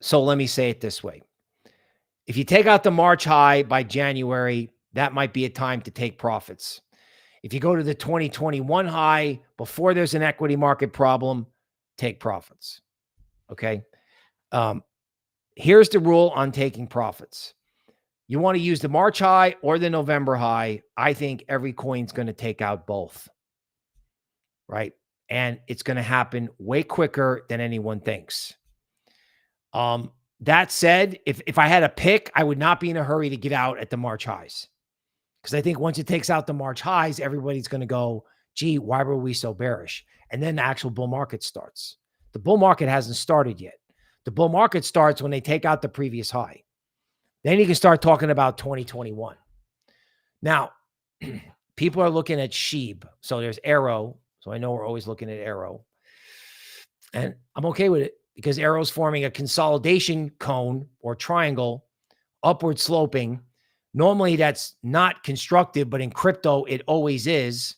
So let me say it this way. If you take out the March high by January, that might be a time to take profits. If you go to the 2021 high before there's an equity market problem, take profits. Okay. Here's the rule on taking profits. You want to use the March high or the November high. I think every coin's going to take out both. Right. And it's going to happen way quicker than anyone thinks. that said, if I had a pick, I would not be in a hurry to get out at the March highs. Because I think once it takes out the March highs, everybody's going to go, gee, why were we so bearish? And then the actual bull market starts. The bull market hasn't started yet. The bull market starts when they take out the previous high. Then you can start talking about 2021. Now, people are looking at SHIB. So there's Arrow. So I know we're always looking at Arrow. And I'm okay with it because Arrow's forming a consolidation cone or triangle, upward sloping. Normally that's not constructive, but in crypto, it always is.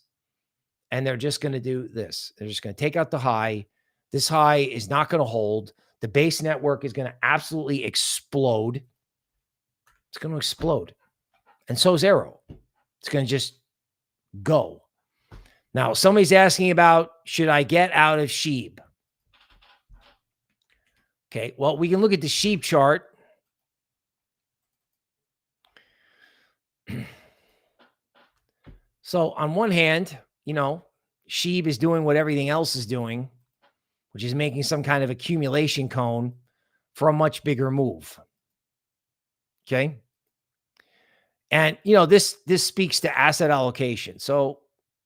And they're just going to do this. They're just going to take out the high. This high is not going to hold. The base network is going to absolutely explode. It's going to explode. And so is Arrow. It's going to just go. Now, somebody's asking about, should I get out of SHIB? Okay, well, we can look at the SHIB chart. So on one hand, you know, SHIB is doing what everything else is doing, which is making some kind of accumulation cone for a much bigger move. Okay. And, you know, this speaks to asset allocation. So,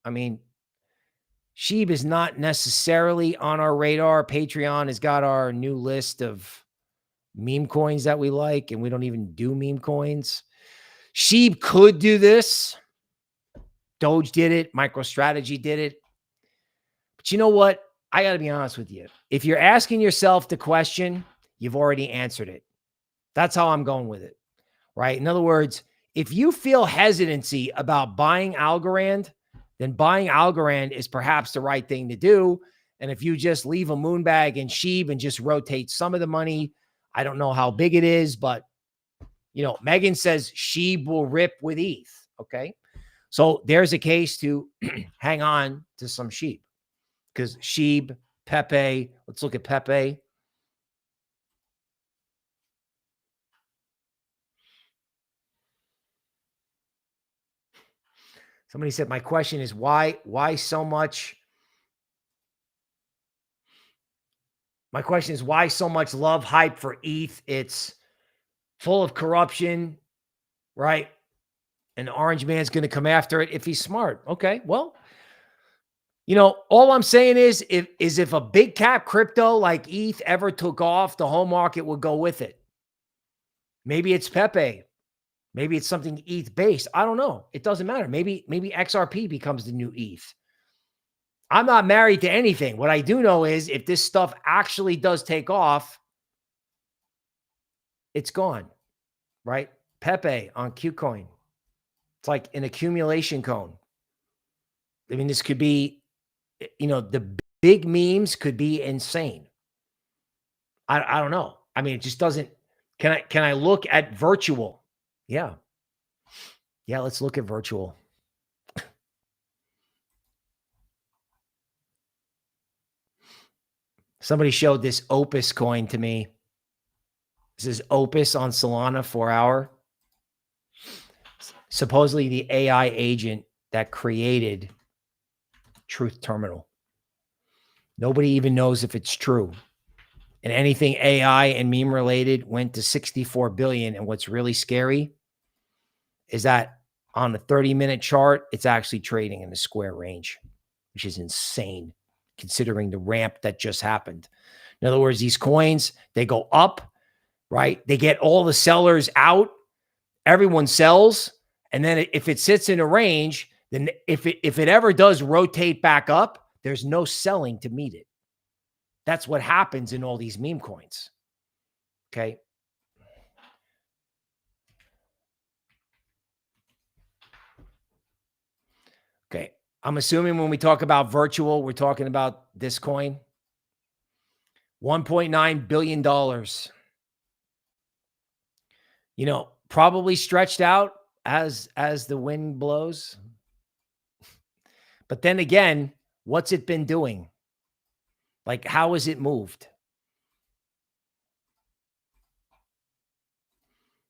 I mean, SHIB is not necessarily on our radar. Patreon has got our new list of meme coins that we like, and we don't even do meme coins. SHIB could do this. Doge did it. MicroStrategy did it. But you know what? I got to be honest with you. If you're asking yourself the question, you've already answered it. That's how I'm going with it, right? In other words, if you feel hesitancy about buying Algorand, then buying Algorand is perhaps the right thing to do. And if you just leave a moonbag in SHIB and just rotate some of the money, I don't know how big it is, but, you know, Megan says SHIB will rip with ETH, okay? So there's a case to hang on to some SHIB because SHIB, Pepe, let's look at Pepe. Somebody said, my question is why so much? My question is why so much love hype for ETH? It's full of corruption, right? And the orange man's going to come after it if he's smart. Okay, well, you know, all I'm saying is if a big cap crypto like ETH ever took off, the whole market would go with it. Maybe it's Pepe. Maybe it's something ETH based. I don't know. It doesn't matter. Maybe XRP becomes the new ETH. I'm not married to anything. What I do know is if this stuff actually does take off, it's gone, right? Pepe on KuCoin. It's like an accumulation cone. I mean, this could be, you know, the big memes could be insane. I don't know. I mean, it just doesn't. Can I look at virtual? Yeah. Yeah, let's look at virtual. Somebody showed this Opus coin to me. This is Opus on Solana 4-hour. Supposedly the AI agent that created Truth Terminal. Nobody even knows if it's true. And anything AI and meme related went to 64 billion. And what's really scary is that on the 30-minute chart, it's actually trading in the square range, which is insane considering the ramp that just happened. In other words, these coins, they go up, right? They get all the sellers out. Everyone sells. And then if it sits in a range, then if it ever does rotate back up, there's no selling to meet it. That's what happens in all these meme coins. Okay. Okay. I'm assuming when we talk about virtual, we're talking about this coin. $1.9 billion. You know, probably stretched out as the wind blows. But then again, what's it been doing? Like, how has it moved?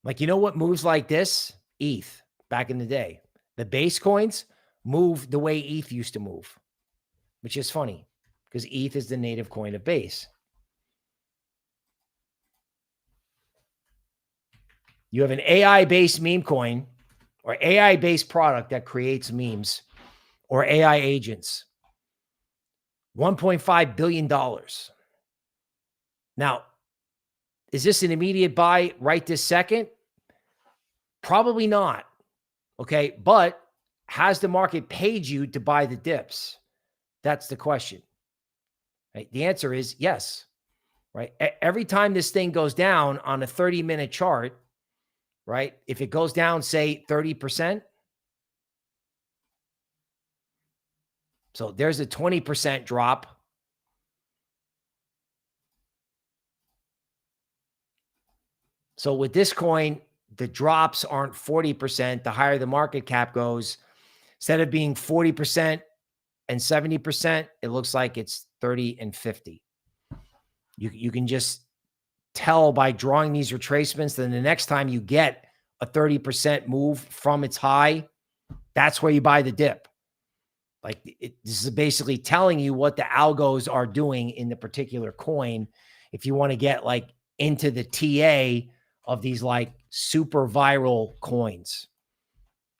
Like, you know what moves like this? ETH back in the day. The base coins move the way ETH used to move, which is funny because ETH is the native coin of base. You have an AI-based meme coin or AI-based product that creates memes or AI agents. $1.5 billion. Now, is this an immediate buy right this second? Probably not. Okay. But has the market paid you to buy the dips? That's the question. Right? The answer is yes. Right. Every time this thing goes down on a 30-minute chart, right? If it goes down, say 30%. So there's a 20% drop. So with this coin, the drops aren't 40%. The higher the market cap goes, instead of being 40% and 70%, it looks like it's 30 and 50. You can just tell by drawing these retracements. Then the next time you get a 30% move from its high, that's where you buy the dip. Like this is basically telling you what the algos are doing in the particular coin. If you want to get like into the TA of these like super viral coins,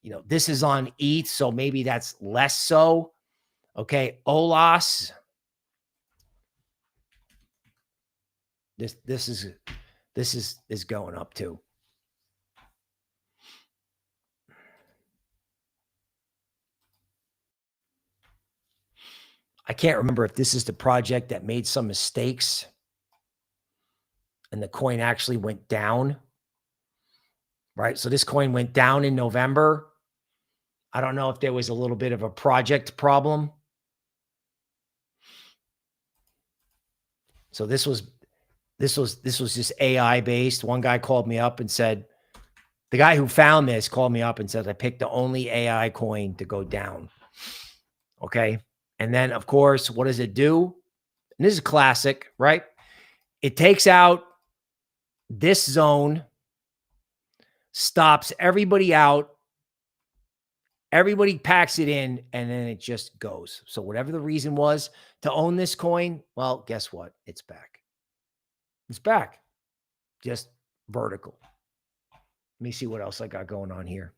you know, this is on ETH, so maybe that's less so. Okay, OLAS. This is going up too. I can't remember if this is the project that made some mistakes and the coin actually went down, right? So this coin went down in November. I don't know if there was a little bit of a project problem. So this was just AI based. One guy called me up and said, the guy who found this called me up and said, I picked the only AI coin to go down. Okay. And then of course, what does it do? And this is classic, right? It takes out this zone, stops everybody out. Everybody packs it in and then it just goes. So whatever the reason was to own this coin, well, guess what? It's back. It's back. Just vertical. Let me see what else I got going on here.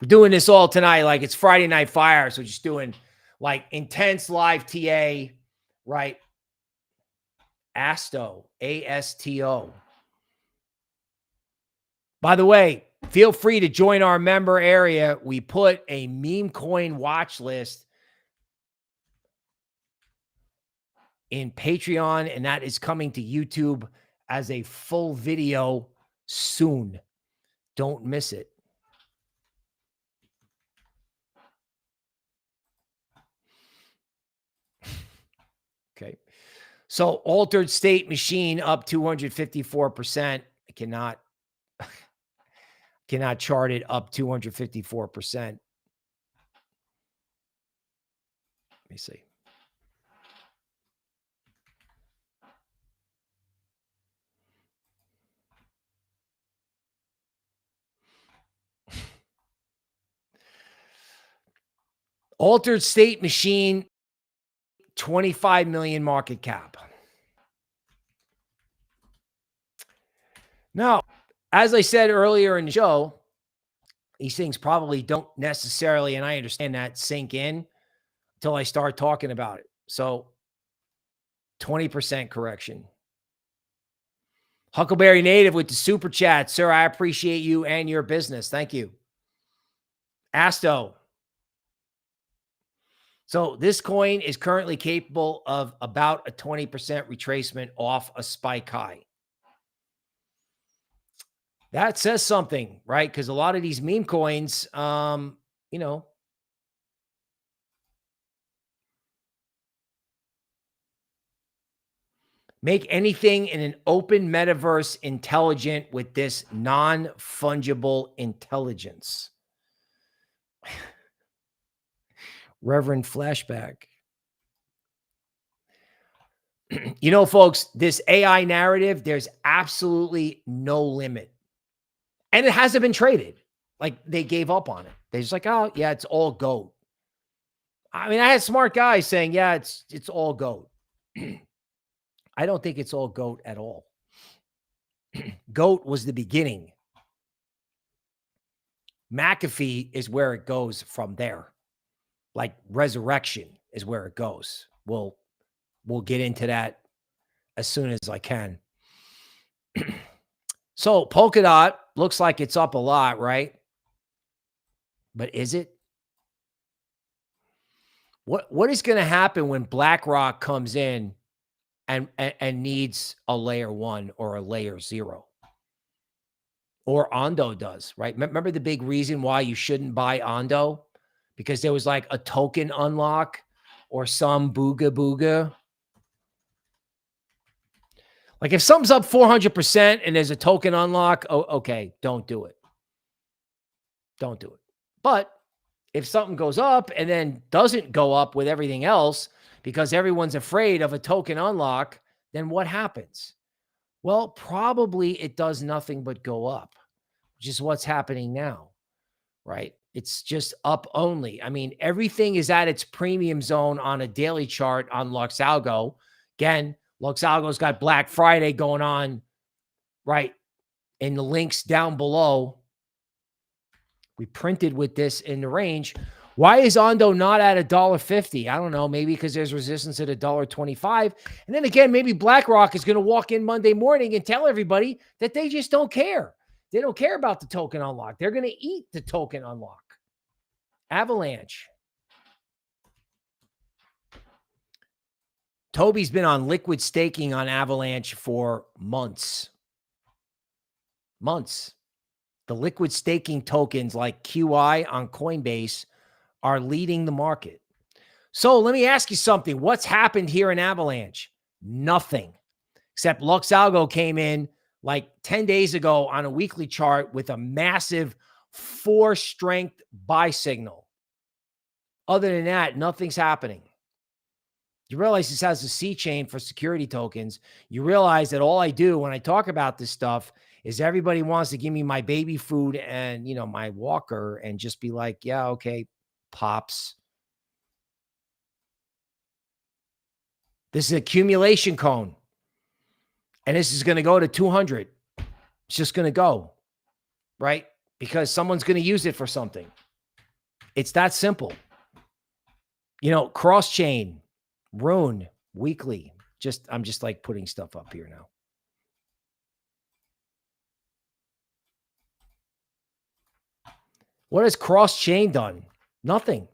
We're doing this all tonight. Like it's Friday Night Fire. So just doing like intense live TA, right? ASTO, ASTO. By the way, feel free to join our member area. We put a meme coin watch list in Patreon, and that is coming to YouTube as a full video soon. Don't miss it. Okay. So altered state machine up 254%. I cannot chart it up 254%. Let me see. Altered state machine, 25 million market cap. Now, as I said earlier in the show, these things probably don't necessarily, and I understand that, sink in until I start talking about it. So 20% correction. Huckleberry Native with the super chat. Sir, I appreciate you and your business. Thank you. Asto. So this coin is currently capable of about a 20% retracement off a spike high. That says something, right? Because a lot of these meme coins, you know, make anything in an open metaverse intelligent with this non-fungible intelligence. Reverend Flashback. You know, folks, this AI narrative, there's absolutely no limit. And it hasn't been traded. Like they gave up on it. They're just like, oh, yeah, it's all GOAT. I mean, I had smart guys saying, yeah, it's all GOAT. I don't think it's all GOAT at all. GOAT was the beginning. McAfee is where it goes from there. Like resurrection is where it goes. We'll get into that as soon as I can. So Polkadot looks like it's up a lot, right? But is it? What is going to happen when BlackRock comes in and needs a layer 1 or a layer 0? Or Ondo does, right? Remember the big reason why you shouldn't buy Ondo? Because there was like a token unlock or some booga. Like if something's up 400% and there's a token unlock, okay, don't do it. Don't do it. But if something goes up and then doesn't go up with everything else because everyone's afraid of a token unlock, then what happens? Well, probably it does nothing but go up, which is what's happening now, right? It's just up only. I mean, everything is at its premium zone on a daily chart on LuxAlgo. Again, LuxAlgo's got Black Friday going on, right? In the links down below. We printed with this in the range. Why is Ondo not at $1.50? I don't know. Maybe because there's resistance at $1.25. And then again, maybe BlackRock is going to walk in Monday morning and tell everybody that they just don't care. They don't care about the token unlock. They're going to eat the token unlock. Avalanche. Toby's been on liquid staking on Avalanche for months. Months. The liquid staking tokens like QI on Coinbase are leading the market. So let me ask you something. What's happened here in Avalanche? Nothing. Except LuxAlgo came in like 10 days ago on a weekly chart with a massive 4-strength buy signal. Other than that, nothing's happening. You realize this has a C chain for security tokens. You realize that all I do when I talk about this stuff is everybody wants to give me my baby food and, you know, my walker and just be like, yeah, okay, pops. This is an accumulation cone. And this is going to go to 200. It's just going to go, right? Because someone's going to use it for something. It's that simple. You know, cross-chain, Rune, weekly. I'm just like putting stuff up here now. What has cross-chain done? Nothing.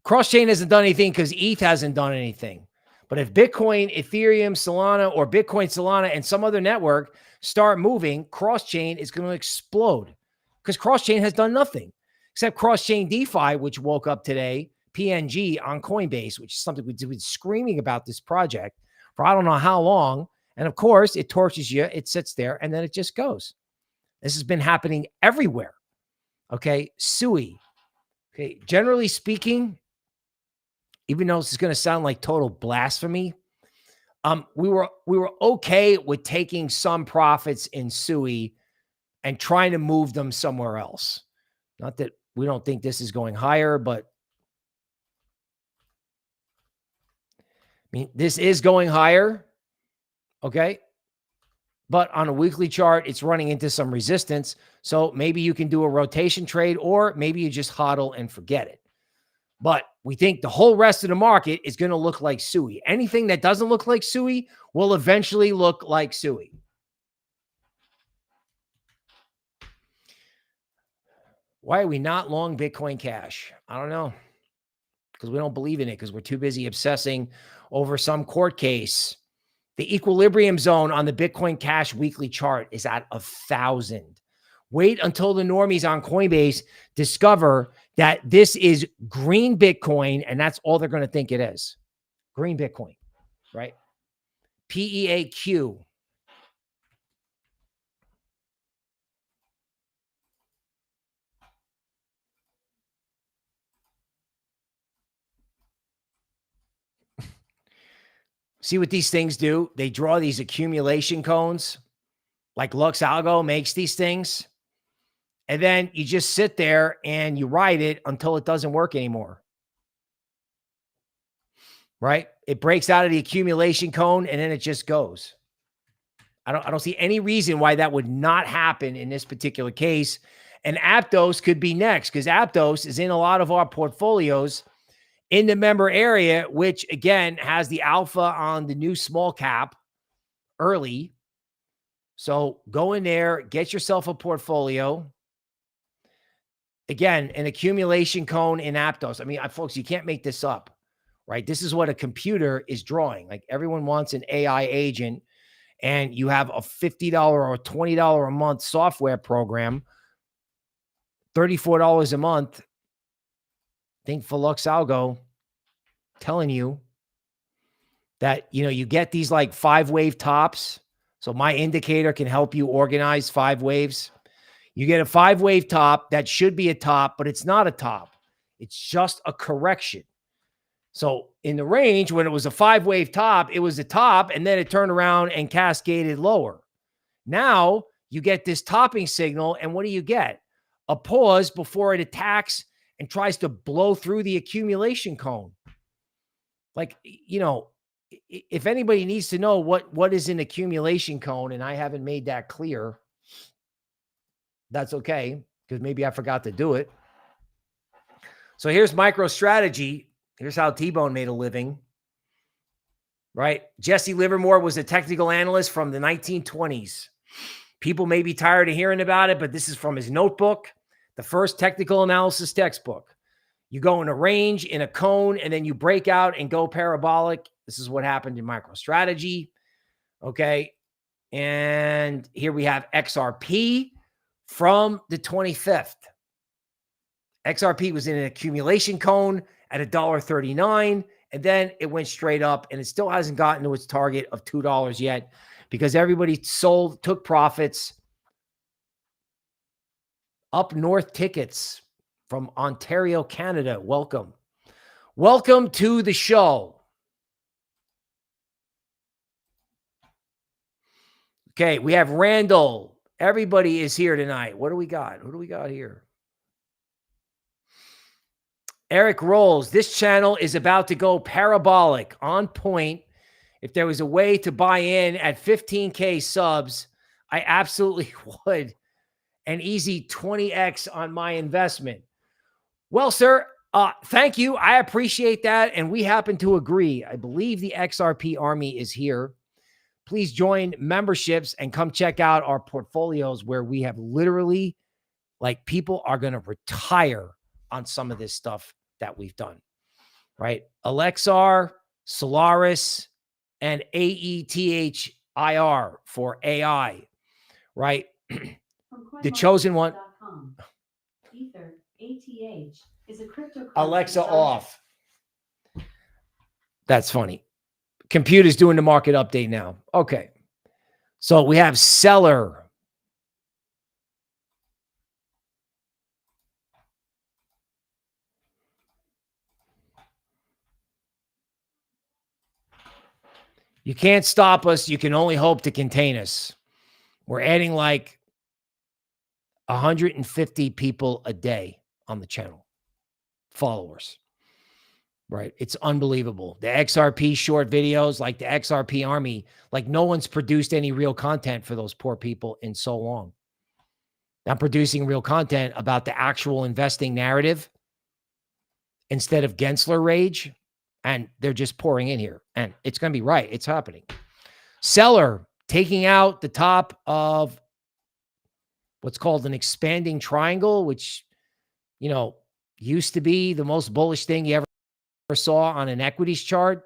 Cross-chain hasn't done anything because ETH hasn't done anything. But if Bitcoin, Ethereum, Solana, or Bitcoin, Solana, and some other network start moving, cross-chain is going to explode because cross-chain has done nothing except cross-chain DeFi, which woke up today, PNG on Coinbase, which is something we've been screaming about this project for I don't know how long. And of course, it torches you. It sits there, and then it just goes. This has been happening everywhere. Okay, SUI. Okay, generally speaking, even though this is going to sound like total blasphemy, we were okay with taking some profits in SUI and trying to move them somewhere else. Not that we don't think this is going higher, but I mean, this is going higher. Okay. But on a weekly chart, it's running into some resistance. So maybe you can do a rotation trade, or maybe you just hodl and forget it. But we think the whole rest of the market is going to look like SUI. Anything that doesn't look like SUI will eventually look like SUI. Why are we not long Bitcoin Cash? I don't know. Because we don't believe in it, because we're too busy obsessing over some court case. The equilibrium zone on the Bitcoin Cash weekly chart is at 1,000. Wait until the normies on Coinbase discover that this is green Bitcoin, and that's all they're going to think it is. Green Bitcoin, right? PEAQ. See what these things do? They draw these accumulation cones, like LuxAlgo makes these things. And then you just sit there and you ride it until it doesn't work anymore. Right? It breaks out of the accumulation cone and then it just goes. I don't see any reason why that would not happen in this particular case. And Aptos could be next because Aptos is in a lot of our portfolios in the member area, which again has the alpha on the new small cap early. So go in there, get yourself a portfolio. Again, an accumulation cone in Aptos. I mean, folks, you can't make this up, right? This is what a computer is drawing. Like everyone wants an AI agent, and you have a $50 or $20 a month software program, $34 a month. Think for LuxAlgo, telling you that, you know, you get these like 5-wave tops. So my indicator can help you organize 5 waves. You get a 5-wave top that should be a top, but it's not a top. It's just a correction. So in the range, when it was a 5-wave top, it was a top, and then it turned around and cascaded lower. Now you get this topping signal, and what do you get? A pause before it attacks and tries to blow through the accumulation cone. Like, you know, if anybody needs to know what is an accumulation cone, and I haven't made that clear, that's okay, because maybe I forgot to do it. So here's MicroStrategy. Here's how T-Bone made a living, right? Jesse Livermore was a technical analyst from the 1920s. People may be tired of hearing about it, but this is from his notebook, the first technical analysis textbook. You go in a range, in a cone, and then you break out and go parabolic. This is what happened in MicroStrategy. Okay. And here we have XRP from the 25th. XRP was in an accumulation cone at $1.39, and then it went straight up, and it still hasn't gotten to its target of $2 yet because everybody took profits. Up North tickets from Ontario, Canada. Welcome. Welcome to the show. Okay, we have Randall. Everybody is here tonight. What do we got? Who do we got here? Eric Rolls. This channel is about to go parabolic, on point. If there was a way to buy in at 15K subs, I absolutely would. An easy 20x on my investment. Well, sir, thank you. I appreciate that. And we happen to agree. I believe the XRP army is here. Please join memberships and come check out our portfolios where we have literally, like, people are going to retire on some of this stuff that we've done, right? Alexar, Solaris, and AETHIR for AI, right? The chosen one. Ether, ATH, is a cryptocurrency. Alexa off. That's funny. Computer's doing the market update now. Okay. So we have Celer. You can't stop us. You can only hope to contain us. We're adding like 150 people a day on the channel. Followers. Right. It's unbelievable. The XRP short videos, like the XRP army, like no one's produced any real content for those poor people in so long. I'm producing real content about the actual investing narrative instead of Gensler rage. And they're just pouring in here. And it's going to be right. It's happening. Celer taking out the top of what's called an expanding triangle, which, you know, used to be the most bullish thing you ever saw on an equities chart.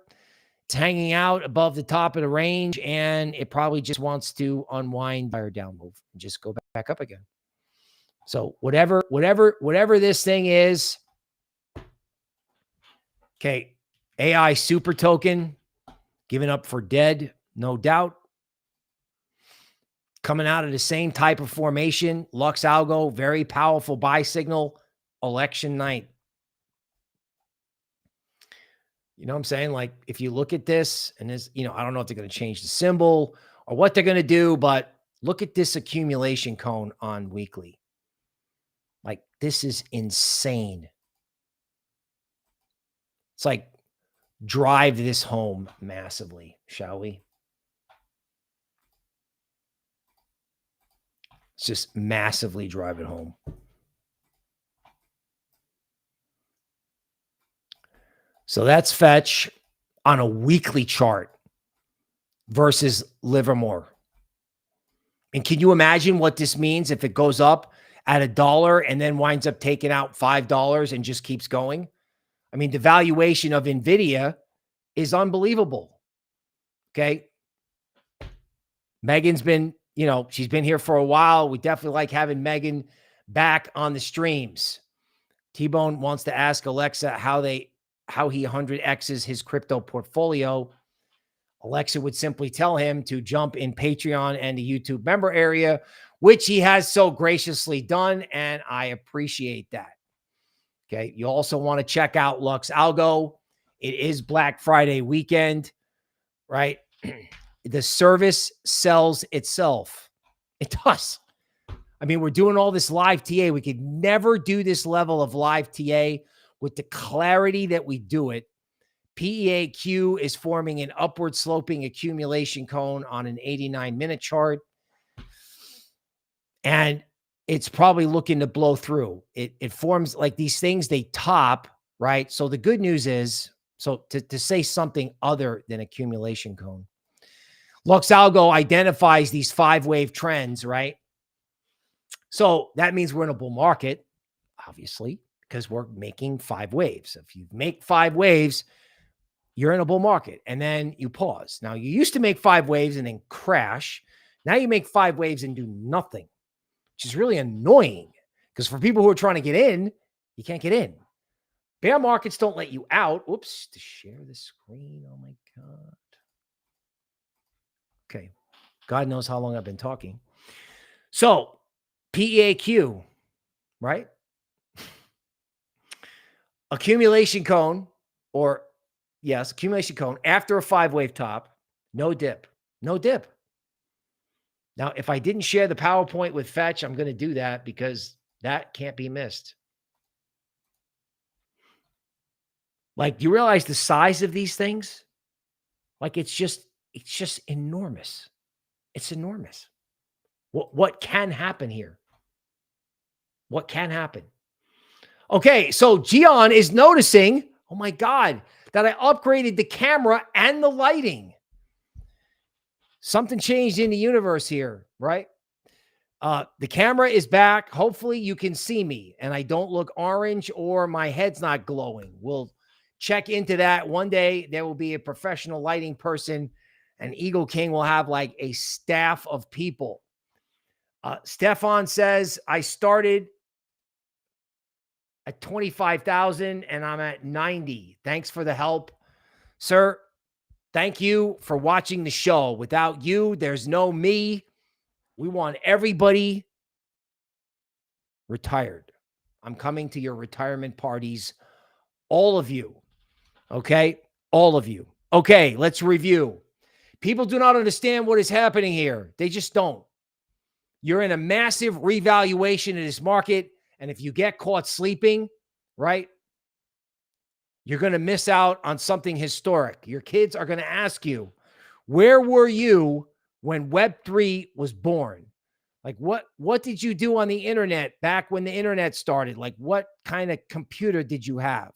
It's hanging out above the top of the range, and it probably just wants to unwind or down move and just go back up again. So whatever this thing is. Okay. AI super token given up for dead, no doubt. Coming out of the same type of formation, LuxAlgo, very powerful buy signal, election night. You know what I'm saying? Like, if you look at this, and this, you know, I don't know if they're going to change the symbol or what they're going to do, but look at this accumulation cone on weekly. Like, this is insane. It's like, drive this home massively, shall we? It's just massively drive it home. So that's Fetch on a weekly chart versus Livermore. And can you imagine what this means if it goes up at $1 and then winds up taking out $5 and just keeps going? I mean, the valuation of NVIDIA is unbelievable. Okay. Megan's been, she's been here for a while. We definitely like having Megan back on the streams. T-Bone wants to ask Alexa how he 100x's his crypto portfolio. Alexa would simply tell him to jump in Patreon and the YouTube member area, which he has so graciously done, and I appreciate that. Okay, you also want to check out LuxAlgo. It is Black Friday weekend, right? The service sells itself. It does. I mean, we're doing all this live TA. We could never do this level of live TA with the clarity that we do it. PEAQ is forming an upward sloping accumulation cone on an 89-minute chart. And it's probably looking to blow through. It forms like these things, they top, right? So the good news is, to say something other than accumulation cone, LuxAlgo identifies these 5-wave trends, right? So that means we're in a bull market, obviously, because we're making 5 waves. If you make 5 waves, you're in a bull market, and then you pause. Now, you used to make 5 waves and then crash. Now you make 5 waves and do nothing, which is really annoying because for people who are trying to get in, you can't get in. Bear markets don't let you out. Oops, to share the screen. Oh, my God. Okay. God knows how long I've been talking. So, PEAQ, right? Accumulation cone, or yes, accumulation cone after a 5-wave top, no dip, no dip. Now, if I didn't share the PowerPoint with Fetch, I'm going to do that because that can't be missed. Like, you realize the size of these things? Like, it's just enormous. It's enormous. What can happen here? What can happen? Okay, so Gian is noticing, oh my God, that I upgraded the camera and the lighting. Something changed in the universe here, right? The camera is back. Hopefully you can see me and I don't look orange or my head's not glowing. We'll check into that. One day there will be a professional lighting person and Eagle King will have like a staff of people. Stefan says, I started at 25,000 and I'm at 90. Thanks for the help, sir. Thank you for watching the show. Without you, there's no me. We want everybody retired. I'm coming to your retirement parties. All of you. Okay? All of you. Okay, let's review. People do not understand what is happening here. They just don't. You're in a massive revaluation in this market. And if you get caught sleeping, right, you're going to miss out on something historic. Your kids are going to ask you, where were you when Web3 was born? Like, what did you do on the internet back when the internet started? Like, what kind of computer did you have?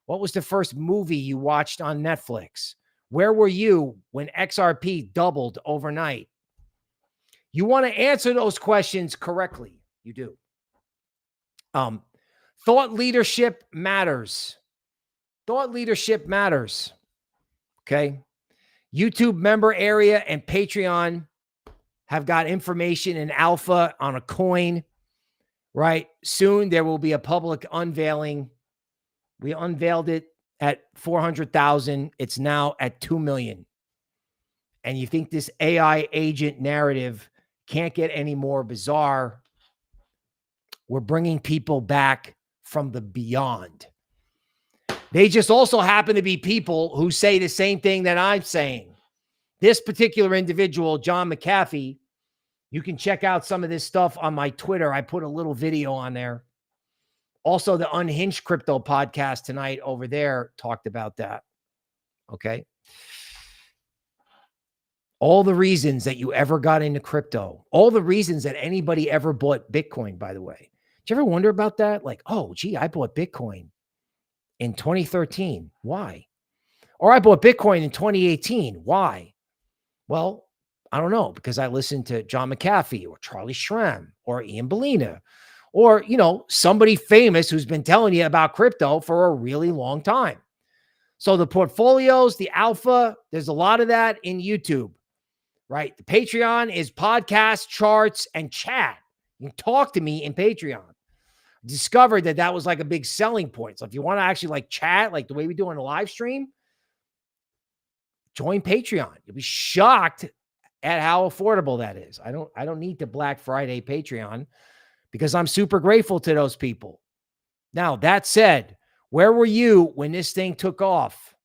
What was the first movie you watched on Netflix? Where were you when XRP doubled overnight? You want to answer those questions correctly. You do. Thought leadership matters. Thought leadership matters. Okay. YouTube member area and Patreon have got information in alpha on a coin, right? Soon there will be a public unveiling. We unveiled it at 400,000. It's now at 2 million. And you think this AI agent narrative can't get any more bizarre? We're bringing people back from the beyond. They just also happen to be people who say the same thing that I'm saying. This particular individual, John McAfee, you can check out some of this stuff on my Twitter. I put a little video on there. Also, the Unhinged Crypto podcast tonight over there talked about that. Okay. All the reasons that you ever got into crypto, all the reasons that anybody ever bought Bitcoin, by the way. Did you ever wonder about that? Like, oh, gee, I bought Bitcoin. in 2013. Why? Or I bought Bitcoin in 2018. Why? Well, I don't know, because I listened to John McAfee or Charlie Shrem or Ian Bellina or, somebody famous who's been telling you about crypto for a really long time. So the portfolios, the alpha, there's a lot of that in YouTube, right? The Patreon is podcast, charts, and chat. You can talk to me in Patreon. Discovered that was like a big selling point. So if you want to actually like chat, like the way we do on a live stream, join Patreon. You'll be shocked at how affordable that is. I don't need to Black Friday Patreon because I'm super grateful to those people. Now, that said, where were you when this thing took off?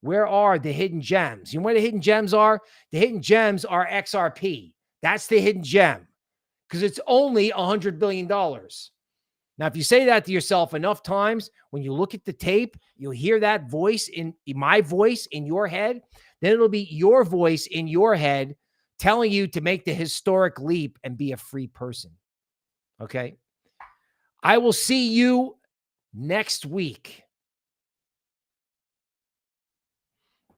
Where are the hidden gems? You know where the hidden gems are? The hidden gems are XRP. That's the hidden gem because it's only $100 billion. Now, if you say that to yourself enough times, when you look at the tape, you'll hear that voice in my voice in your head. Then it'll be your voice in your head telling you to make the historic leap and be a free person. Okay. I will see you next week.